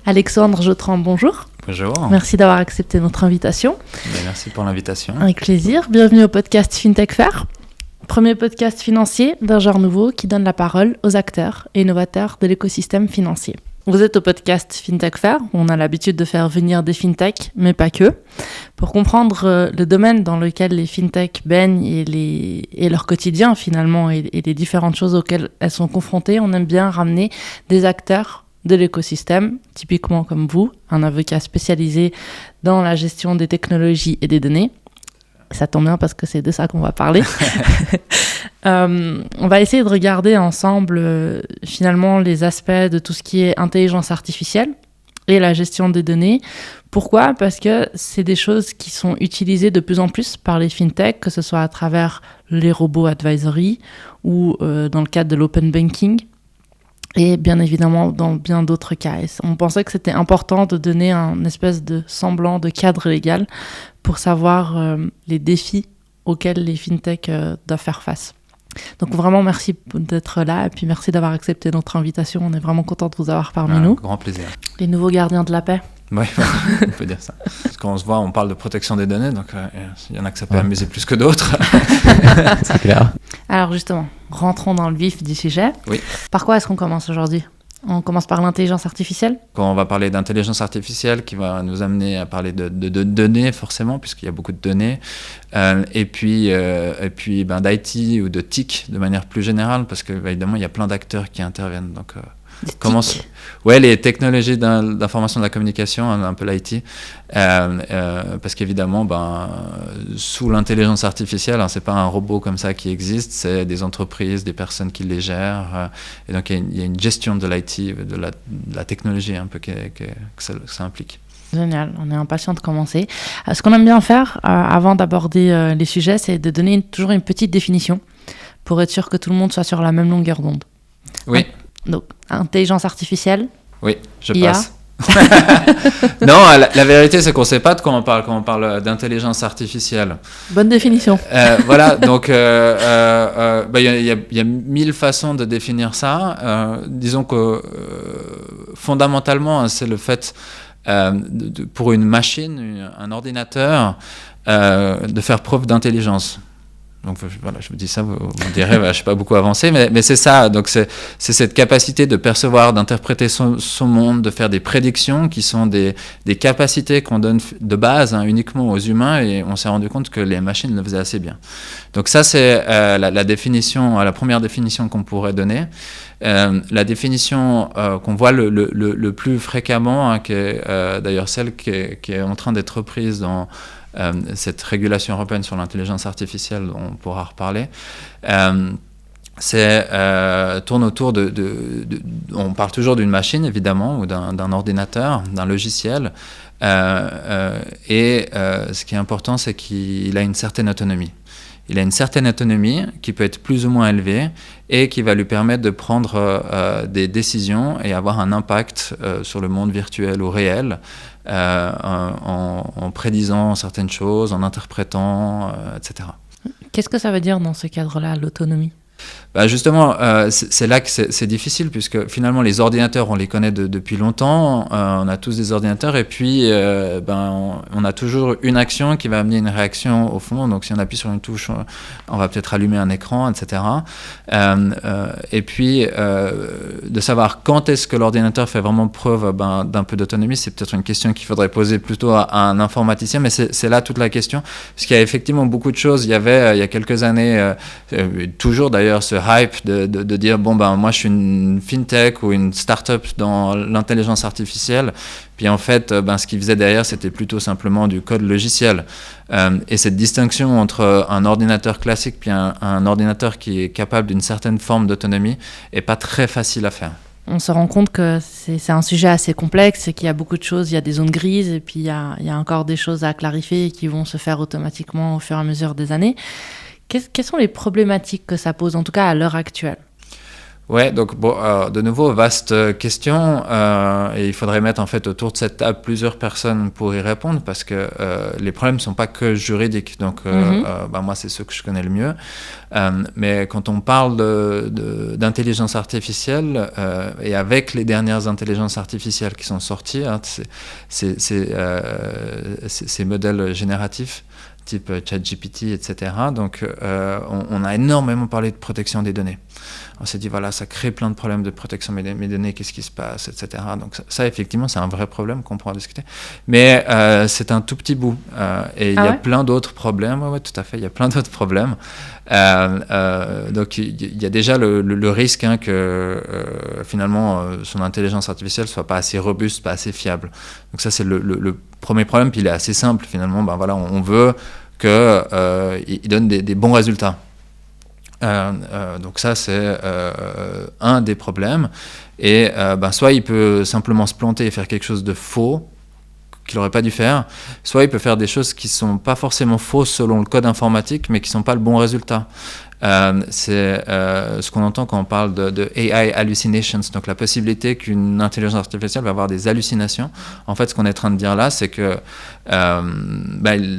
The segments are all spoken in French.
Alexandre Jotran, bonjour. Bonjour. Merci d'avoir accepté notre invitation. Merci pour l'invitation. Avec plaisir. Bienvenue au podcast FinTech Fair, premier podcast financier d'un genre nouveau qui donne la parole aux acteurs et innovateurs de l'écosystème financier. Vous êtes au podcast FinTech Fair, où on a l'habitude de faire venir des fintechs, mais pas que, pour comprendre le domaine dans lequel les fintechs baignent et leur quotidien finalement, et les différentes choses auxquelles elles sont confrontées. On aime bien ramener des acteurs de l'écosystème, typiquement comme vous, un avocat spécialisé dans la gestion des technologies et des données. Ça tombe bien parce que c'est de ça qu'on va parler. On va essayer de regarder ensemble finalement les aspects de tout ce qui est intelligence artificielle et la gestion des données. Pourquoi ? Parce que c'est des choses qui sont utilisées de plus en plus par les fintechs, que ce soit à travers les robots advisory ou dans le cadre de l'open banking. Et bien évidemment, dans bien d'autres cas. Et on pensait que c'était important de donner un espèce de semblant de cadre légal pour savoir les défis auxquels les fintechs doivent faire face. Donc vraiment, merci d'être là et puis merci d'avoir accepté notre invitation. On est vraiment content de vous avoir parmi nous. Grand plaisir. Les nouveaux gardiens de la paix. Oui, on peut dire ça. Parce qu'on se voit, on parle de protection des données, donc il y en a que ça peut amuser plus que d'autres. C'est clair. Alors justement, rentrons dans le vif du sujet. Oui. Par quoi est-ce qu'on commence aujourd'hui ? On commence par l'intelligence artificielle ? Quand on va parler d'intelligence artificielle, qui va nous amener à parler de données, forcément, puisqu'il y a beaucoup de données, et puis d'IT ou de TIC de manière plus générale, parce qu'évidemment, il y a plein d'acteurs qui interviennent. Donc, ouais, les technologies d'information de la communication, un peu l'IT, parce qu'évidemment, sous l'intelligence artificielle, c'est pas un robot comme ça qui existe, c'est des entreprises, des personnes qui les gèrent, et donc il y a une gestion de l'IT, de la technologie un peu que ça implique. Génial, on est impatient de commencer. Ce qu'on aime bien faire avant d'aborder les sujets, c'est de donner toujours une petite définition pour être sûr que tout le monde soit sur la même longueur d'onde. Oui. Donc, intelligence artificielle. Oui, je IA. passe. Non, la vérité, c'est qu'on ne sait pas de quoi on parle quand on parle d'intelligence artificielle. Bonne définition. Voilà, donc il y a 1000 façons de définir ça. Disons que fondamentalement, c'est le fait pour une machine, un ordinateur, de faire preuve d'intelligence. Donc voilà, je vous dis ça, vous direz, je ne suis pas beaucoup avancé, mais c'est ça. Donc c'est cette capacité de percevoir, d'interpréter son monde, de faire des prédictions qui sont des capacités qu'on donne de base uniquement aux humains, et on s'est rendu compte que les machines le faisaient assez bien. Donc ça, c'est la définition, la première définition qu'on pourrait donner. La définition qu'on voit le plus fréquemment, qui est d'ailleurs celle qui est en train d'être reprise dans cette régulation européenne sur l'intelligence artificielle, dont on pourra reparler, tourne autour on parle toujours d'une machine, évidemment, ou d'un ordinateur, d'un logiciel, et ce qui est important, c'est qu'il a une certaine autonomie. Il a une certaine autonomie qui peut être plus ou moins élevée et qui va lui permettre de prendre des décisions et avoir un impact sur le monde virtuel ou réel, en prédisant certaines choses, en interprétant, etc. Qu'est-ce que ça veut dire dans ce cadre-là, l'autonomie ? Justement, c'est là que c'est difficile, puisque finalement les ordinateurs, on les connaît depuis longtemps, on a tous des ordinateurs, et puis on a toujours une action qui va amener une réaction au fond. Donc si on appuie sur une touche, on va peut-être allumer un écran, etc. Et puis de savoir quand est-ce que l'ordinateur fait vraiment preuve d'un peu d'autonomie, c'est peut-être une question qu'il faudrait poser plutôt à un informaticien, mais c'est là toute la question, parce qu'il y a effectivement beaucoup de choses. Il y a quelques années, toujours d'ailleurs, ce hype de dire moi je suis une fintech ou une start-up dans l'intelligence artificielle, puis en fait ce qu'ils faisaient derrière, c'était plutôt simplement du code logiciel, et cette distinction entre un ordinateur classique puis un ordinateur qui est capable d'une certaine forme d'autonomie est pas très facile à faire. On se rend compte que c'est un sujet assez complexe et qu'il y a beaucoup de choses, il y a des zones grises et puis il y a encore des choses à clarifier qui vont se faire automatiquement au fur et à mesure des années. Quelles sont les problématiques que ça pose, en tout cas à l'heure actuelle ? Ouais, donc bon, de nouveau, vaste question, et il faudrait mettre en fait autour de cette table plusieurs personnes pour y répondre, parce que les problèmes ne sont pas que juridiques, donc moi c'est ceux que je connais le mieux, mais quand on parle d'intelligence artificielle, et avec les dernières intelligences artificielles qui sont sorties, hein, ces modèles génératifs, type ChatGPT, etc. Donc, on a énormément parlé de protection des données. On s'est dit, voilà, ça crée plein de problèmes de protection de mes données, qu'est-ce qui se passe, etc. Donc, ça effectivement, c'est un vrai problème qu'on pourra discuter. Mais c'est un tout petit bout. Et il y a plein d'autres problèmes. Oui, tout à fait, il y a plein d'autres problèmes. Donc, il y a déjà le risque que finalement, son intelligence artificielle ne soit pas assez robuste, pas assez fiable. Donc, ça, c'est le premier problème. Puis, il est assez simple, finalement. Ben, voilà, on veut qu'il donne des bons résultats. Donc ça, c'est un des problèmes. Et soit il peut simplement se planter et faire quelque chose de faux qu'il n'aurait pas dû faire, soit il peut faire des choses qui ne sont pas forcément fausses selon le code informatique, mais qui ne sont pas le bon résultat. C'est ce qu'on entend quand on parle de AI hallucinations, donc la possibilité qu'une intelligence artificielle va avoir des hallucinations. En fait, ce qu'on est en train de dire là, c'est que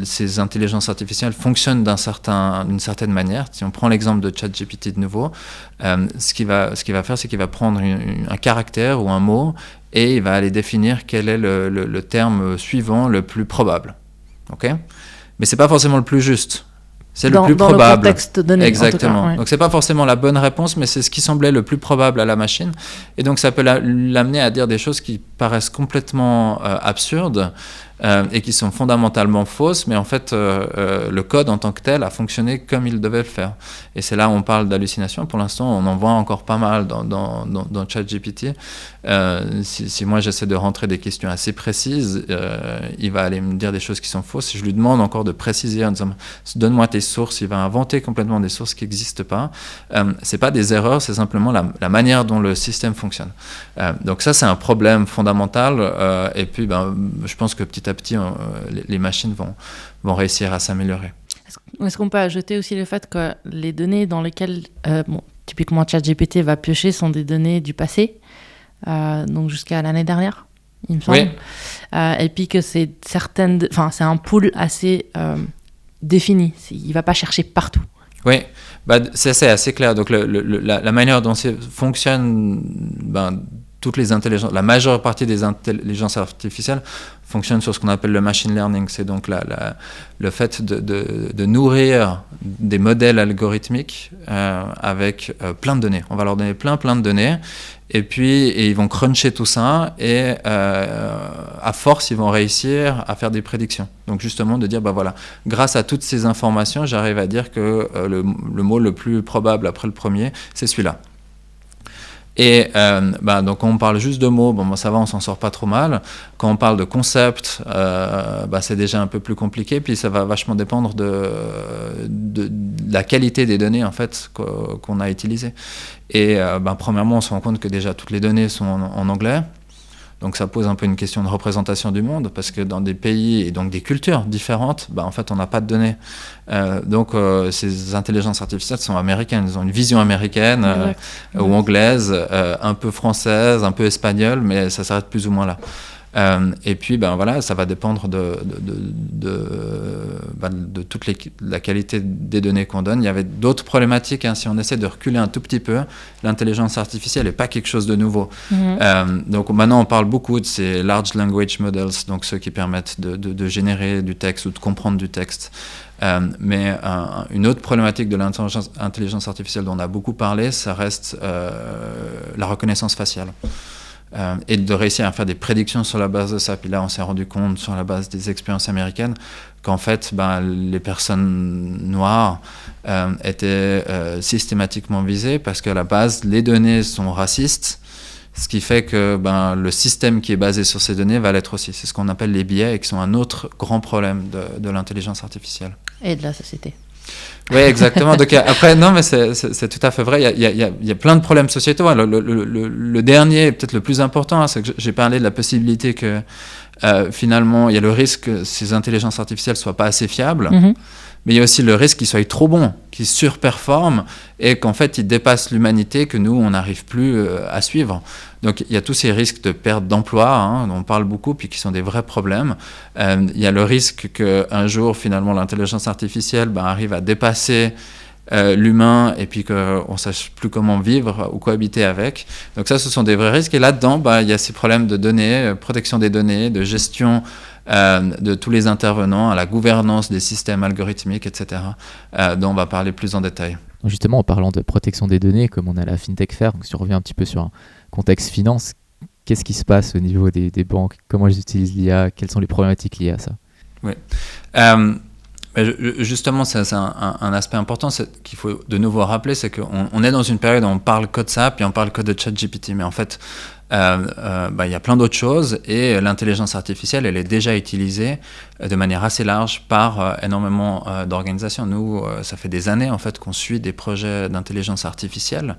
ces intelligences artificielles fonctionnent d'une certaine manière. Si on prend l'exemple de ChatGPT de nouveau, ce qu'il va faire, c'est qu'il va prendre un caractère ou un mot et il va aller définir quel est le terme suivant le plus probable. Okay ? Mais ce n'est pas forcément le plus juste. C'est le plus probable. Dans le contexte donné. Exactement. En tout cas, ouais. Donc c'est pas forcément la bonne réponse, mais c'est ce qui semblait le plus probable à la machine. Et donc ça peut l'amener à dire des choses qui paraissent complètement absurdes et qui sont fondamentalement fausses, mais en fait le code en tant que tel a fonctionné comme il devait le faire. Et c'est là où on parle d'hallucination. Pour l'instant, on en voit encore pas mal dans ChatGPT. Si moi j'essaie de rentrer des questions assez précises, il va aller me dire des choses qui sont fausses. Si je lui demande encore de préciser en disant donne-moi tes sources, il va inventer complètement des sources qui n'existent pas. C'est pas des erreurs, c'est simplement la manière dont le système fonctionne. Donc ça, c'est un problème fondamental. Et puis, je pense que petit à petit, les machines vont réussir à s'améliorer. Est-ce qu'on peut ajouter aussi le fait que les données dans lesquelles, typiquement ChatGPT va piocher sont des données du passé, donc jusqu'à l'année dernière, il me semble. Oui. Et puis que c'est un pool assez défini. Il ne va pas chercher partout. Oui, c'est assez clair. Donc la manière dont ça fonctionne, toutes les intelligences, la majeure partie des intelligences artificielles fonctionnent sur ce qu'on appelle le machine learning. C'est donc le fait de nourrir des modèles algorithmiques avec plein de données. On va leur donner plein de données, et puis ils vont cruncher tout ça, et à force, ils vont réussir à faire des prédictions. Donc justement, de dire, grâce à toutes ces informations, j'arrive à dire que le mot le plus probable après le premier, c'est celui-là. Et donc quand on parle juste de mots, ça va, on s'en sort pas trop mal. Quand on parle de concepts, c'est déjà un peu plus compliqué. Puis ça va vachement dépendre de la qualité des données en fait qu'on a utilisées. Et premièrement, on se rend compte que déjà toutes les données sont en anglais. Donc ça pose un peu une question de représentation du monde, parce que dans des pays et donc des cultures différentes, en fait on n'a pas de données. Donc ces intelligences artificielles sont américaines, elles ont une vision américaine ou anglaise, un peu française, un peu espagnole, mais ça s'arrête plus ou moins là. Et puis ça va dépendre de toute la qualité des données qu'on donne. Il y avait d'autres problématiques, si on essaie de reculer un tout petit peu. L'intelligence artificielle n'est pas quelque chose de nouveau. Donc maintenant on parle beaucoup de ces large language models, donc ceux qui permettent de générer du texte ou de comprendre du texte. Mais une autre problématique de l'intelligence artificielle dont on a beaucoup parlé, ça reste la reconnaissance faciale. Et de réussir à faire des prédictions sur la base de ça. Puis là, on s'est rendu compte, sur la base des expériences américaines, qu'en fait, les personnes noires étaient systématiquement visées, parce qu'à la base, les données sont racistes, ce qui fait que le système qui est basé sur ces données va l'être aussi. C'est ce qu'on appelle les biais, et qui sont un autre grand problème de l'intelligence artificielle. Et de la société. Oui, exactement. Donc après, non, mais c'est tout à fait vrai. Il y a plein de problèmes sociétaux. Le dernier, peut-être le plus important, c'est que j'ai parlé de la possibilité que finalement, il y a le risque que ces intelligences artificielles soient pas assez fiables. mais il y a aussi le risque qu'il soit trop bon, qu'il surperforme et qu'en fait il dépasse l'humanité que nous on n'arrive plus à suivre. Donc il y a tous ces risques de perte d'emploi dont on parle beaucoup puis qui sont des vrais problèmes. Il y a le risque qu'un jour finalement l'intelligence artificielle arrive à dépasser l'humain et puis qu'on ne sache plus comment vivre ou cohabiter avec. Donc ça, ce sont des vrais risques. Et là-dedans, il y a ces problèmes de données, protection des données, de gestion de tous les intervenants, à la gouvernance des systèmes algorithmiques, etc., dont on va parler plus en détail. Donc justement, en parlant de protection des données, comme on a la FinTech Fair, donc si on revient un petit peu sur un contexte finance, qu'est-ce qui se passe au niveau des banques? Comment ils utilisent l'IA? Quelles sont les problématiques liées à ça? Oui. Justement, c'est un aspect important qu'il faut de nouveau rappeler, c'est qu'on est dans une période où on parle que de ça, puis on parle que de ChatGPT. Mais en fait, il y a plein d'autres choses et l'intelligence artificielle, elle est déjà utilisée de manière assez large par énormément d'organisations. Nous, ça fait des années en fait qu'on suit des projets d'intelligence artificielle,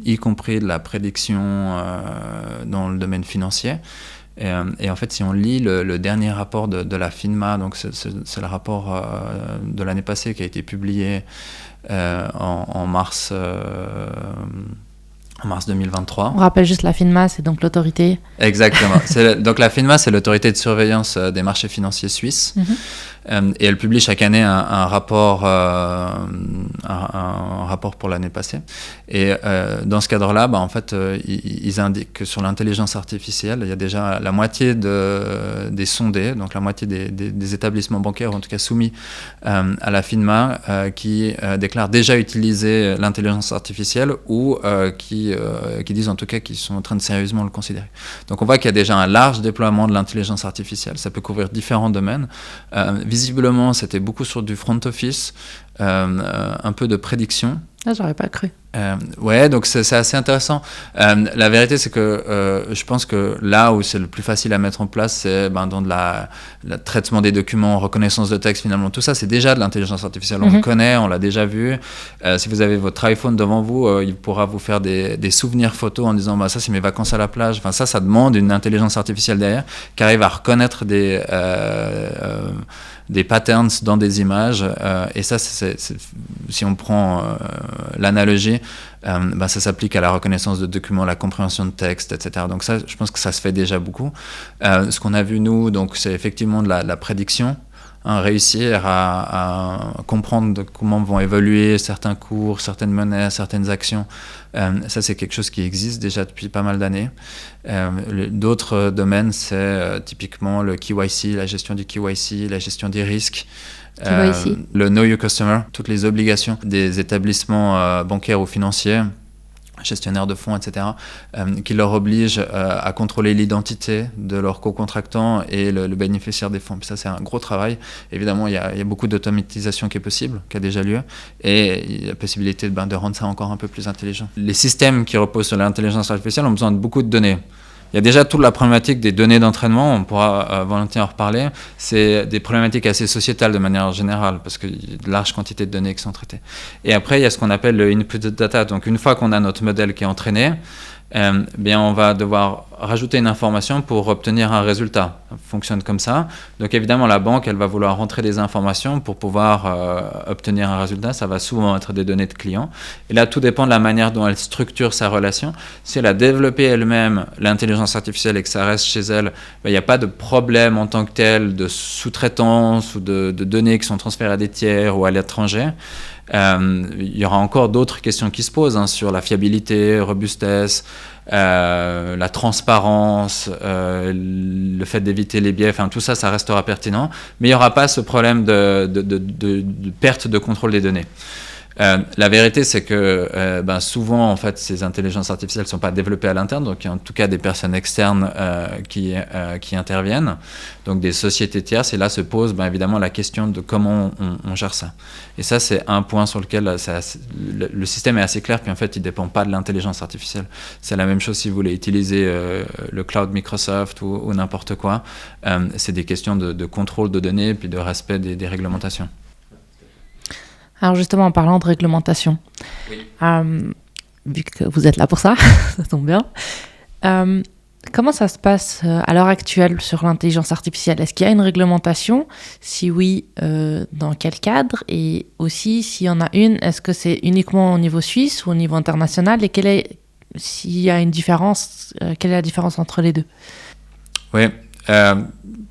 y compris de la prédiction dans le domaine financier. Et en fait, si on lit le dernier rapport de la FINMA, donc c'est le rapport de l'année passée qui a été publié en mars 2023. On rappelle juste la FINMA, c'est donc l'autorité. Exactement. Donc la FINMA, c'est l'autorité de surveillance des marchés financiers suisses. Et elle publie chaque année un rapport pour l'année passée. Et dans ce cadre-là, en fait, ils indiquent que sur l'intelligence artificielle, il y a déjà la moitié des sondés, donc la moitié des établissements bancaires, en tout cas soumis à la FINMA, qui déclarent déjà utiliser l'intelligence artificielle ou qui disent en tout cas qu'ils sont en train de sérieusement le considérer. Donc on voit qu'il y a déjà un large déploiement de l'intelligence artificielle. Ça peut couvrir différents domaines. Visiblement, c'était beaucoup sur du front office, un peu de prédiction. Ah, j'aurais pas cru. Ouais, donc c'est assez intéressant. La vérité, c'est que je pense que là où c'est le plus facile à mettre en place, c'est dans le traitement des documents, reconnaissance de texte, finalement. Tout ça, c'est déjà de l'intelligence artificielle. On le connaît, on l'a déjà vu. Si vous avez votre iPhone devant vous, il pourra vous faire des souvenirs photos en disant ça, c'est mes vacances à la plage. Enfin, ça demande une intelligence artificielle derrière qui arrive à reconnaître des patterns dans des images. Et ça, si on prend l'analogie, ça s'applique à la reconnaissance de documents, la compréhension de texte, etc. Donc ça, je pense que ça se fait déjà beaucoup. Ce qu'on a vu, nous, donc, c'est effectivement de la prédiction. Réussir à comprendre comment vont évoluer certains cours, certaines monnaies, certaines actions. Ça, c'est quelque chose qui existe déjà depuis pas mal d'années. D'autres domaines, c'est typiquement le KYC, la gestion du KYC, la gestion des risques. Le Know Your Customer, toutes les obligations des établissements bancaires ou financiers, gestionnaires de fonds, etc., qui leur obligent à contrôler l'identité de leurs co-contractants et le bénéficiaire des fonds. Puis ça, c'est un gros travail. Évidemment, il y a beaucoup d'automatisation qui est possible, qui a déjà lieu, et il y a la possibilité de rendre ça encore un peu plus intelligent. Les systèmes qui reposent sur l'intelligence artificielle ont besoin de beaucoup de données. Il y a déjà toute la problématique des données d'entraînement, on pourra volontiers en reparler. C'est des problématiques assez sociétales de manière générale, parce qu'il y a de larges quantités de données qui sont traitées. Et après, il y a ce qu'on appelle le input data. Donc une fois qu'on a notre modèle qui est entraîné, on va devoir rajouter une information pour obtenir un résultat. Ça fonctionne comme ça. Donc évidemment, la banque, elle va vouloir rentrer des informations pour pouvoir obtenir un résultat. Ça va souvent être des données de clients. Et là, tout dépend de la manière dont elle structure sa relation. Si elle a développé elle-même l'intelligence artificielle et que ça reste chez elle, il n'y a pas de problème en tant que tel de sous-traitance ou de données qui sont transférées à des tiers ou à l'étranger. Il y aura encore d'autres questions qui se posent sur la fiabilité, robustesse, la transparence, le fait d'éviter les biais, tout ça, ça restera pertinent, mais il n'y aura pas ce problème de perte de contrôle des données. La vérité, c'est que souvent, en fait, ces intelligences artificielles ne sont pas développées à l'interne, donc il y a en tout cas des personnes externes qui interviennent, donc des sociétés tierces, et là se pose évidemment la question de comment on gère ça. Et ça, c'est un point sur lequel le système est assez clair, puis en fait, il ne dépend pas de l'intelligence artificielle. C'est la même chose si vous voulez utiliser le cloud Microsoft ou n'importe quoi. C'est des questions de contrôle de données, puis de respect des réglementations. Alors justement, en parlant de réglementation, vu que vous êtes là pour ça, ça tombe bien, Comment ça se passe à l'heure actuelle sur l'intelligence artificielle? Est-ce qu'il y a une réglementation? Si oui, dans quel cadre? Et aussi, s'il y en a une, est-ce que c'est uniquement au niveau suisse ou au niveau international? Et s'il y a une différence, quelle est la différence entre les deux? Oui.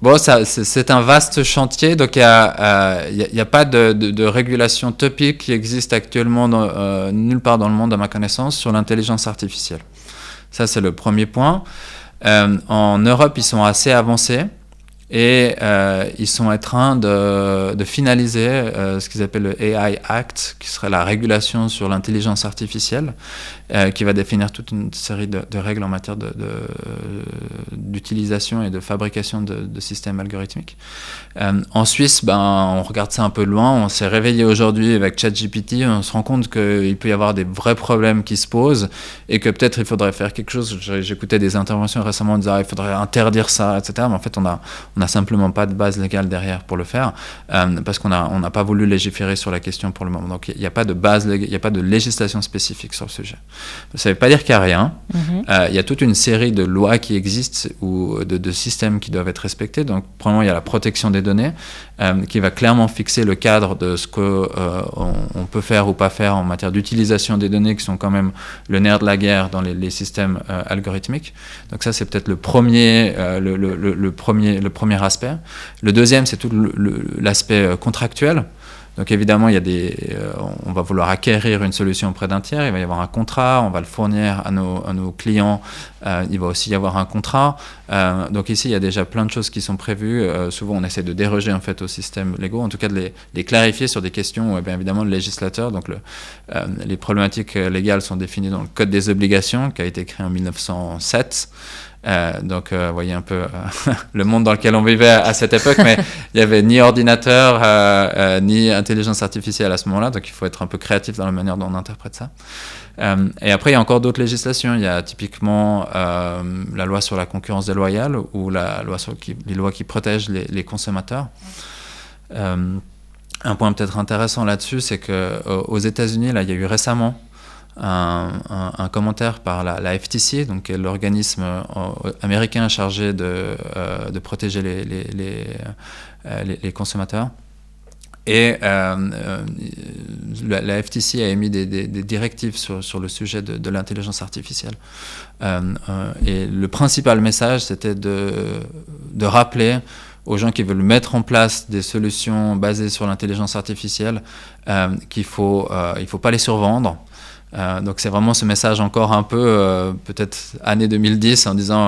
Bon, c'est un vaste chantier, donc il n'y a pas de régulation topique qui existe actuellement nulle part dans le monde, à ma connaissance, sur l'intelligence artificielle. Ça, c'est le premier point. En Europe, ils sont assez avancés et ils sont en train de finaliser ce qu'ils appellent le AI Act, qui serait la régulation sur l'intelligence artificielle, qui va définir toute une série de règles en matière d'utilisation et de fabrication de systèmes algorithmiques. En Suisse, on regarde ça un peu de loin. On s'est réveillé aujourd'hui avec ChatGPT. On se rend compte qu'il peut y avoir des vrais problèmes qui se posent et que peut-être il faudrait faire quelque chose. J'écoutais des interventions récemment en disant il faudrait interdire ça, etc. Mais en fait, on n'a simplement pas de base légale derrière pour le faire parce qu'on n'a pas voulu légiférer sur la question pour le moment. Donc, il n'y a pas de base, il n'y a pas de législation spécifique sur le sujet. Ça ne veut pas dire qu'il n'y a rien. Il y a toute une série de lois qui existent ou de systèmes qui doivent être respectés. Donc, premièrement, il y a la protection des données qui va clairement fixer le cadre de ce qu'on peut faire ou pas faire en matière d'utilisation des données qui sont quand même le nerf de la guerre dans les systèmes algorithmiques. Donc ça, c'est peut-être le premier aspect. Le deuxième, c'est tout l'aspect contractuel. Donc évidemment, on va vouloir acquérir une solution auprès d'un tiers, il va y avoir un contrat, on va le fournir à nos clients, il va aussi y avoir un contrat. Donc ici, il y a déjà plein de choses qui sont prévues. Souvent, on essaie de déroger en fait aux systèmes légaux, en tout cas de les clarifier sur des questions, bien évidemment, le législateur. Donc les problématiques légales sont définies dans le Code des obligations, qui a été créé en 1907. Donc, vous voyez un peu le monde dans lequel on vivait à cette époque, mais il n'y avait ni ordinateur, ni intelligence artificielle à ce moment-là, donc il faut être un peu créatif dans la manière dont on interprète ça. Et après, il y a encore d'autres législations. Il y a typiquement la loi sur la concurrence déloyale ou les lois qui protègent les consommateurs. Un point peut-être intéressant là-dessus, c'est qu'aux États-Unis, là, il y a eu récemment un commentaire par la FTC, donc l'organisme américain chargé de protéger les consommateurs. Et la FTC a émis des directives sur le sujet de l'intelligence artificielle. Et le principal message, c'était de rappeler aux gens qui veulent mettre en place des solutions basées sur l'intelligence artificielle qu'il faut pas les survendre. Donc c'est vraiment ce message encore un peu peut-être année 2010 en disant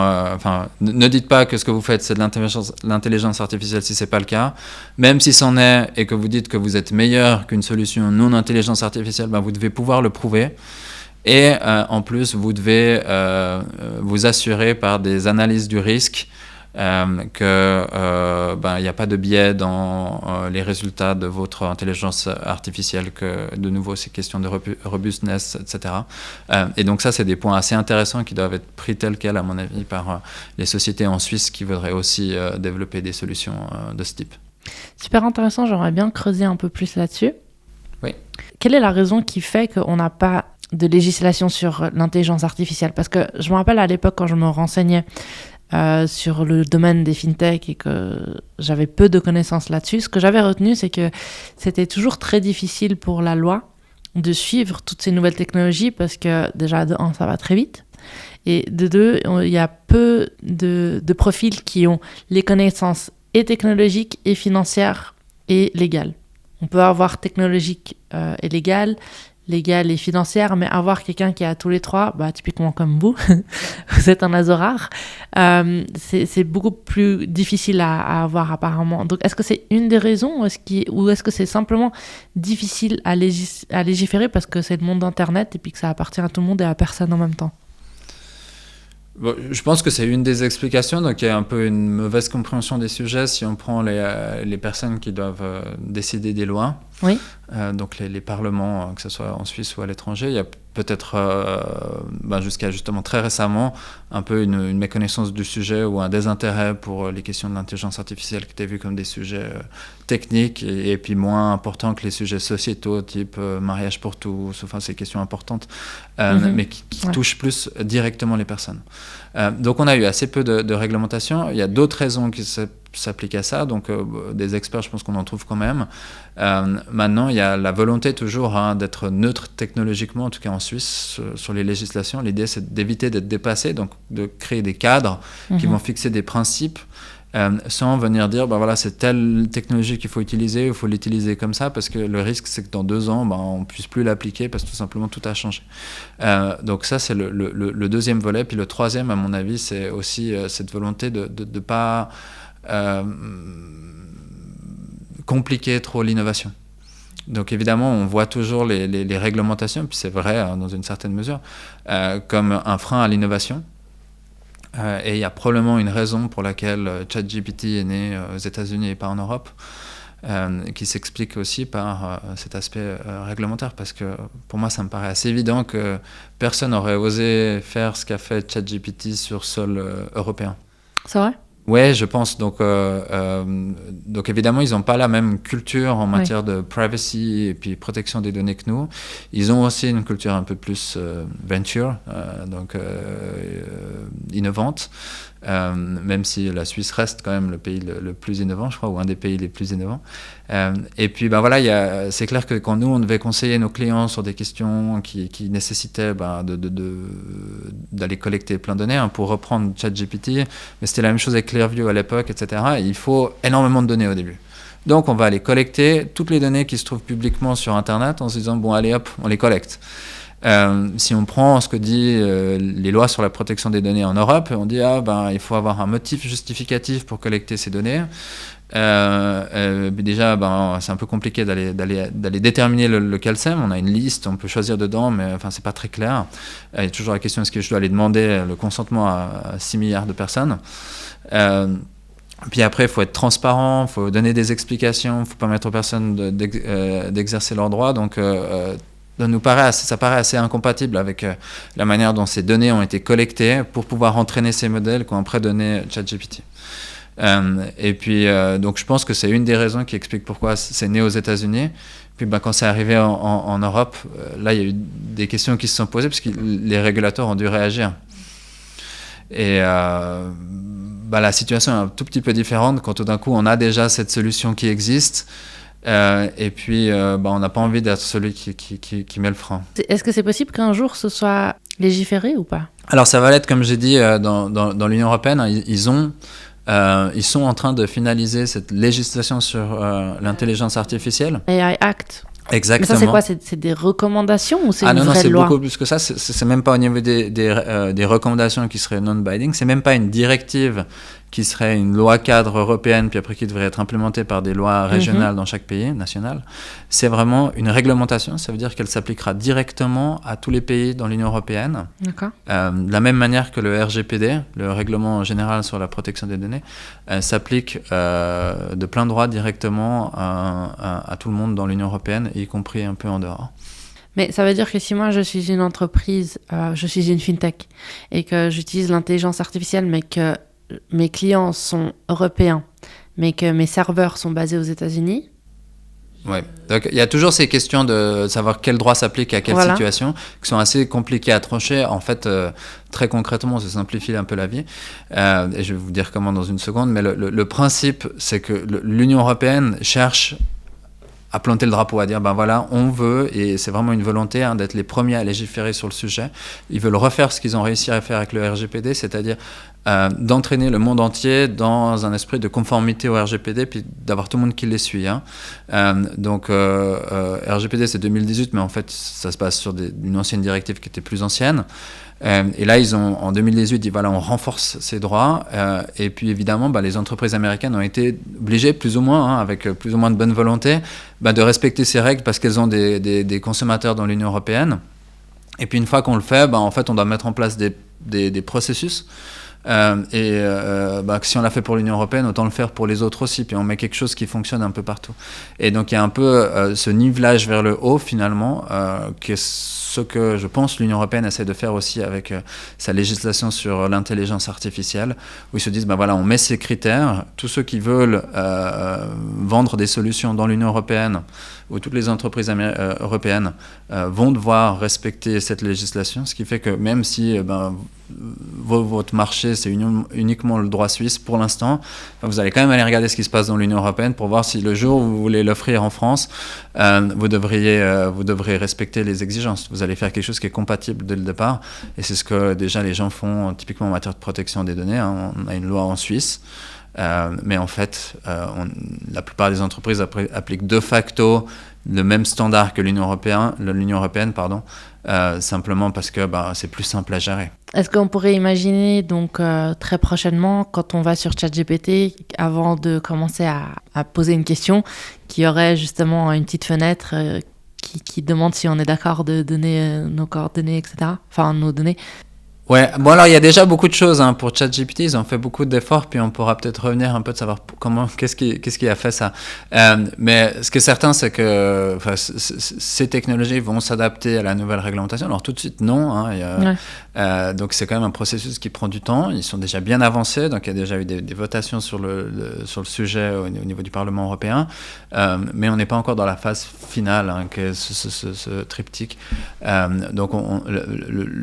ne dites pas que ce que vous faites c'est de l'intelligence artificielle si c'est pas le cas, même si c'en est et que vous dites que vous êtes meilleur qu'une solution non intelligence artificielle, vous devez pouvoir le prouver. Et en plus vous devez vous assurer par des analyses du risque que il n'y a pas de biais dans les résultats de votre intelligence artificielle, que de nouveau c'est question de robustness, etc. Et donc ça c'est des points assez intéressants qui doivent être pris tels quels à mon avis par les sociétés en Suisse qui voudraient aussi développer des solutions de ce type. Super intéressant, j'aimerais bien creuser un peu plus là-dessus. Oui. Quelle est la raison qui fait qu'on n'a pas de législation sur l'intelligence artificielle? Parce que je me rappelle à l'époque quand je me renseignais sur le domaine des fintech et que j'avais peu de connaissances là-dessus, ce que j'avais retenu, c'est que c'était toujours très difficile pour la loi de suivre toutes ces nouvelles technologies parce que déjà, de un, ça va très vite et de deux, il y a peu de profils qui ont les connaissances et technologiques et financières et légales. On peut avoir technologique et légale et financière, mais avoir quelqu'un qui a tous les trois, typiquement comme vous, vous êtes un oiseau rare, c'est beaucoup plus difficile à avoir apparemment. Donc est-ce que c'est une des raisons ou est-ce que c'est simplement difficile à légiférer parce que c'est le monde d'Internet et puis que ça appartient à tout le monde et à personne en même temps? Bon, je pense que c'est une des explications. Donc il y a un peu une mauvaise compréhension des sujets si on prend les personnes qui doivent décider des lois. Oui. Donc les parlements, que ce soit en Suisse ou à l'étranger, il y a peut-être jusqu'à justement très récemment un peu une méconnaissance du sujet ou un désintérêt pour les questions de l'intelligence artificielle qui étaient vues comme des sujets techniques et puis moins importants que les sujets sociétaux type mariage pour tous, enfin ces questions importantes, mais qui touchent plus directement les personnes. Donc on a eu assez peu de réglementation. Il y a d'autres raisons qui s'appliquent à ça, donc des experts, je pense qu'on en trouve quand même. Maintenant, il y a la volonté toujours d'être neutre technologiquement, en tout cas en Suisse, sur les législations. L'idée, c'est d'éviter d'être dépassé, donc de créer des cadres qui vont fixer des principes sans venir dire, voilà, c'est telle technologie qu'il faut utiliser, il faut l'utiliser comme ça, parce que le risque, c'est que dans 2 ans, on ne puisse plus l'appliquer, parce que tout simplement, tout a changé. Donc ça, c'est le deuxième volet. Puis le troisième, à mon avis, c'est aussi cette volonté de ne pas compliquer trop l'innovation. Donc évidemment, on voit toujours les réglementations, puis c'est vrai dans une certaine mesure, comme un frein à l'innovation. Et il y a probablement une raison pour laquelle ChatGPT est né aux États-Unis et pas en Europe, qui s'explique aussi par cet aspect réglementaire, parce que pour moi, ça me paraît assez évident que personne n'aurait osé faire ce qu'a fait ChatGPT sur sol européen. C'est vrai ? Ouais, je pense. Donc évidemment, ils n'ont pas la même culture en matière de privacy et puis protection des données que nous. Ils ont aussi une culture un peu plus venture, innovante, même si la Suisse reste quand même le pays le plus innovant, je crois, ou un des pays les plus innovants. Et puis, c'est clair que quand nous, on devait conseiller nos clients sur des questions qui nécessitaient d'aller collecter plein de données, pour reprendre ChatGPT, mais c'était la même chose avec Clearview à l'époque, etc. Et il faut énormément de données au début. Donc, on va aller collecter toutes les données qui se trouvent publiquement sur Internet en se disant, bon, allez hop, on les collecte. Si on prend ce que dit les lois sur la protection des données en Europe, on dit il faut avoir un motif justificatif pour collecter ces données. Déjà, c'est un peu compliqué d'aller déterminer lequel c'est. On a une liste, on peut choisir dedans, mais c'est pas très clair. Il y a toujours la question, est-ce que je dois aller demander le consentement à 6 milliards de personnes? Puis après, il faut être transparent, il faut donner des explications, il ne faut pas permettre aux personnes d'exercer leurs droits. Donc, ça paraît assez incompatible avec la manière dont ces données ont été collectées pour pouvoir entraîner ces modèles qu'ont après donné ChatGPT. Et puis, donc je pense que c'est une des raisons qui explique pourquoi c'est né aux États-Unis. Puis quand c'est arrivé en Europe, là, il y a eu des questions qui se sont posées parce que les régulateurs ont dû réagir. Et la situation est un tout petit peu différente quand tout d'un coup, on a déjà cette solution qui existe. Et puis, on n'a pas envie d'être celui qui met le frein. Est-ce que c'est possible qu'un jour ce soit légiféré ou pas ? Alors, ça va l'être, comme j'ai dit, dans l'Union européenne. Ils sont en train de finaliser cette législation sur l'intelligence artificielle. AI Act. Exactement. Mais ça, c'est quoi ? C'est des recommandations ou c'est une vraie loi ? Non, c'est beaucoup plus que ça. C'est même pas au niveau des recommandations qui seraient non-binding. C'est même pas une directive qui serait une loi cadre européenne, puis après qui devrait être implémentée par des lois régionales dans chaque pays, national. C'est vraiment une réglementation. Ça veut dire qu'elle s'appliquera directement à tous les pays dans l'Union européenne. D'accord. De la même manière que le RGPD, le règlement général sur la protection des données, s'applique de plein droit directement à tout le monde dans l'Union européenne, y compris un peu en dehors. Mais ça veut dire que si moi je suis une entreprise, je suis une fintech, et que j'utilise l'intelligence artificielle, mais que mes clients sont européens, mais que mes serveurs sont basés aux États-Unis. Oui, donc il y a toujours ces questions de savoir quel droit s'applique à quelle situation, qui sont assez compliquées à trancher. En fait, très concrètement, ça simplifie un peu la vie. Et je vais vous dire comment dans une seconde, mais le principe, c'est que l'Union européenne cherche à planter le drapeau, à dire on veut, et c'est vraiment une volonté d'être les premiers à légiférer sur le sujet. Ils veulent refaire ce qu'ils ont réussi à faire avec le RGPD, c'est-à-dire d'entraîner le monde entier dans un esprit de conformité au RGPD, puis d'avoir tout le monde qui les suit. Donc RGPD c'est 2018, mais en fait ça se base sur une ancienne directive qui était plus ancienne. Et là, ils ont, en 2018, dit on renforce ces droits. Et puis, évidemment, les entreprises américaines ont été obligées, plus ou moins, avec plus ou moins de bonne volonté, de respecter ces règles parce qu'elles ont des consommateurs dans l'Union européenne. Et puis, une fois qu'on le fait, en fait, on doit mettre en place des processus Si on l'a fait pour l'Union européenne, autant le faire pour les autres aussi, puis on met quelque chose qui fonctionne un peu partout. Et donc il y a un peu ce nivelage vers le haut finalement, qui est ce que je pense l'Union européenne essaie de faire aussi avec sa législation sur l'intelligence artificielle, où ils se disent, on met ces critères, tous ceux qui veulent vendre des solutions dans l'Union européenne, où toutes les entreprises européennes vont devoir respecter cette législation, ce qui fait que même si votre marché c'est uniquement le droit suisse pour l'instant, vous allez quand même aller regarder ce qui se passe dans l'Union européenne pour voir si le jour où vous voulez l'offrir en France, vous devrez respecter les exigences. Vous allez faire quelque chose qui est compatible dès le départ, et c'est ce que déjà les gens font typiquement en matière de protection des données. On a une loi en Suisse. Mais en fait, la plupart des entreprises appliquent de facto le même standard que l'Union européenne, simplement parce que c'est plus simple à gérer. Est-ce qu'on pourrait imaginer donc très prochainement, quand on va sur ChatGPT, avant de commencer à poser une question, qu'il y aurait justement une petite fenêtre qui demande si on est d'accord de donner nos coordonnées, etc. Enfin, nos données. Ouais, alors il y a déjà beaucoup de choses pour ChatGPT, ils ont fait beaucoup d'efforts, puis on pourra peut-être revenir un peu de savoir qu'est-ce qui a fait ça. Mais ce qui est certain, c'est que ces technologies vont s'adapter à la nouvelle réglementation. Alors tout de suite, non. Donc c'est quand même un processus qui prend du temps. Ils sont déjà bien avancés, donc il y a déjà eu des votations sur le sujet au niveau du Parlement européen, mais on n'est pas encore dans la phase finale, que ce triptyque. Donc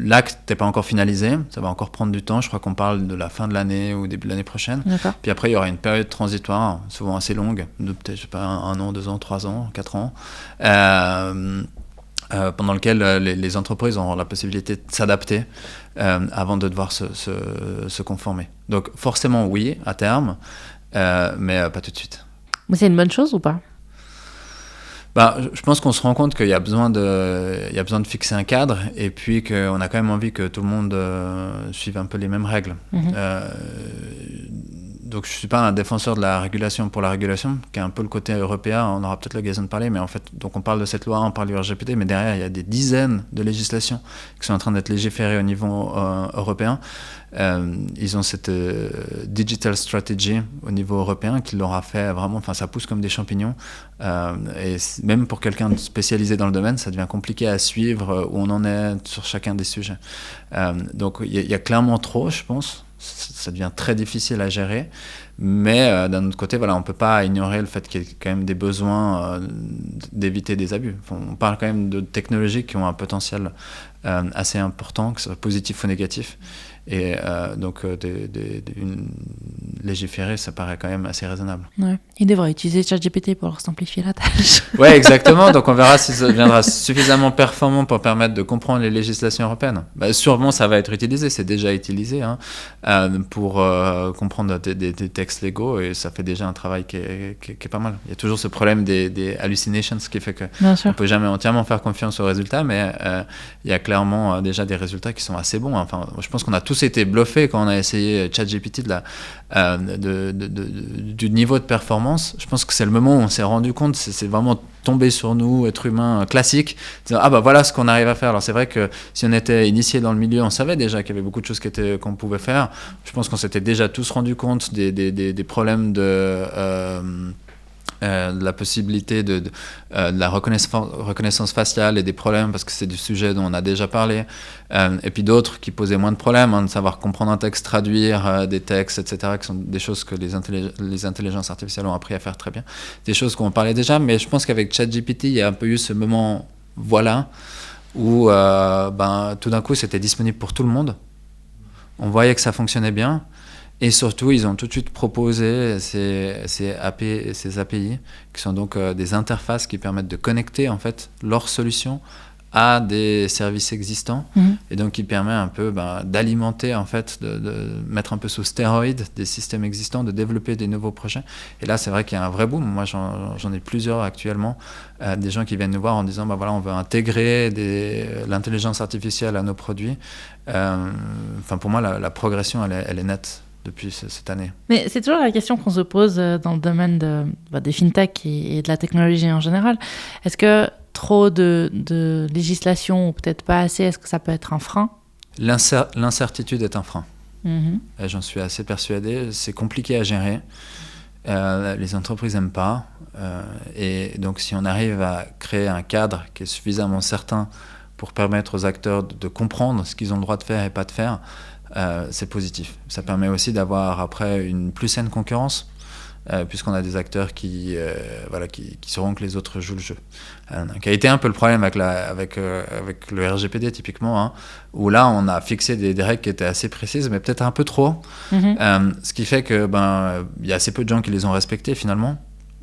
l'acte n'est pas encore finalisé. Ça va encore prendre du temps. Je crois qu'on parle de la fin de l'année ou début de l'année prochaine. D'accord. Puis après, il y aura une période transitoire, souvent assez longue, de peut-être, je sais pas, 1 an, 2 ans, 3 ans, 4 ans, pendant lequel les entreprises auront la possibilité de s'adapter avant de devoir se conformer. Donc forcément, oui, à terme, mais pas tout de suite. Mais c'est une bonne chose ou pas ? Je pense qu'on se rend compte qu'il y a besoin de fixer un cadre, et puis qu'on a quand même envie que tout le monde suive un peu les mêmes règles. Donc je ne suis pas un défenseur de la régulation pour la régulation, qui est un peu le côté européen, on aura peut-être l'occasion de parler, mais en fait, donc on parle de cette loi, on parle du RGPD, mais derrière il y a des dizaines de législations qui sont en train d'être légiférées au niveau européen. Ils ont cette digital strategy au niveau européen qui leur a fait vraiment, ça pousse comme des champignons, et même pour quelqu'un de spécialisé dans le domaine, ça devient compliqué à suivre où on en est sur chacun des sujets. Donc il y a clairement trop, je pense. Ça devient très difficile à gérer, mais d'un autre côté, on ne peut pas ignorer le fait qu'il y a quand même des besoins d'éviter des abus. On parle quand même de technologies qui ont un potentiel assez important, que ce soit positif ou négatif, et donc légiférer, ça paraît quand même assez raisonnable. Ouais. Ils devraient utiliser ChatGPT pour leur simplifier la tâche. Oui, exactement. Donc on verra si ça deviendra suffisamment performant pour permettre de comprendre les législations européennes. Sûrement, ça va être utilisé, c'est déjà utilisé pour comprendre des textes légaux, et ça fait déjà un travail qui est pas mal. Il y a toujours ce problème des hallucinations, ce qui fait qu'on ne peut jamais entièrement faire confiance aux résultats, mais il y a clairement déjà des résultats qui sont assez bons. Je pense qu'on a tous été bluffés quand on a essayé ChatGPT du niveau de performance. Je pense que c'est le moment où on s'est rendu compte, c'est vraiment tombé sur nous, êtres humains classiques, disant voilà ce qu'on arrive à faire. Alors c'est vrai que si on était initié dans le milieu, on savait déjà qu'il y avait beaucoup de choses qu'on pouvait faire. Je pense qu'on s'était déjà tous rendu compte des problèmes de la possibilité de la reconnaissance faciale, et des problèmes, parce que c'est du sujet dont on a déjà parlé, et puis d'autres qui posaient moins de problèmes, de savoir comprendre un texte, traduire des textes, etc., qui sont des choses que les intelligences artificielles ont appris à faire très bien, des choses qu'on parlait déjà. Mais je pense qu'avec ChatGPT, il y a un peu eu ce moment où tout d'un coup c'était disponible pour tout le monde, on voyait que ça fonctionnait bien. Et surtout, ils ont tout de suite proposé ces API, qui sont donc des interfaces qui permettent de connecter en fait leurs solutions à des services existants, et donc qui permet un peu d'alimenter, en fait, de mettre un peu sous stéroïdes des systèmes existants, de développer des nouveaux projets. Et là, c'est vrai qu'il y a un vrai boom. Moi, j'en ai plusieurs actuellement, des gens qui viennent nous voir en disant on veut intégrer l'intelligence artificielle à nos produits. Pour moi, la progression, elle est nette depuis cette année. Mais c'est toujours la question qu'on se pose dans le domaine des fintech et de la technologie en général. Est-ce que trop de législation, ou peut-être pas assez, est-ce que ça peut être un frein ? L'incertitude est un frein. J'en suis assez persuadé. C'est compliqué à gérer. Les entreprises n'aiment pas. Et donc, si on arrive à créer un cadre qui est suffisamment certain pour permettre aux acteurs de comprendre ce qu'ils ont le droit de faire et pas de faire, c'est positif. Ça permet aussi d'avoir après une plus saine concurrence, puisqu'on a des acteurs qui sauront que les autres jouent le jeu. Qui a été un peu le problème avec le RGPD typiquement, hein, où là on a fixé des règles qui étaient assez précises, mais peut-être un peu trop, ce qui fait que y a assez peu de gens qui les ont respectées finalement.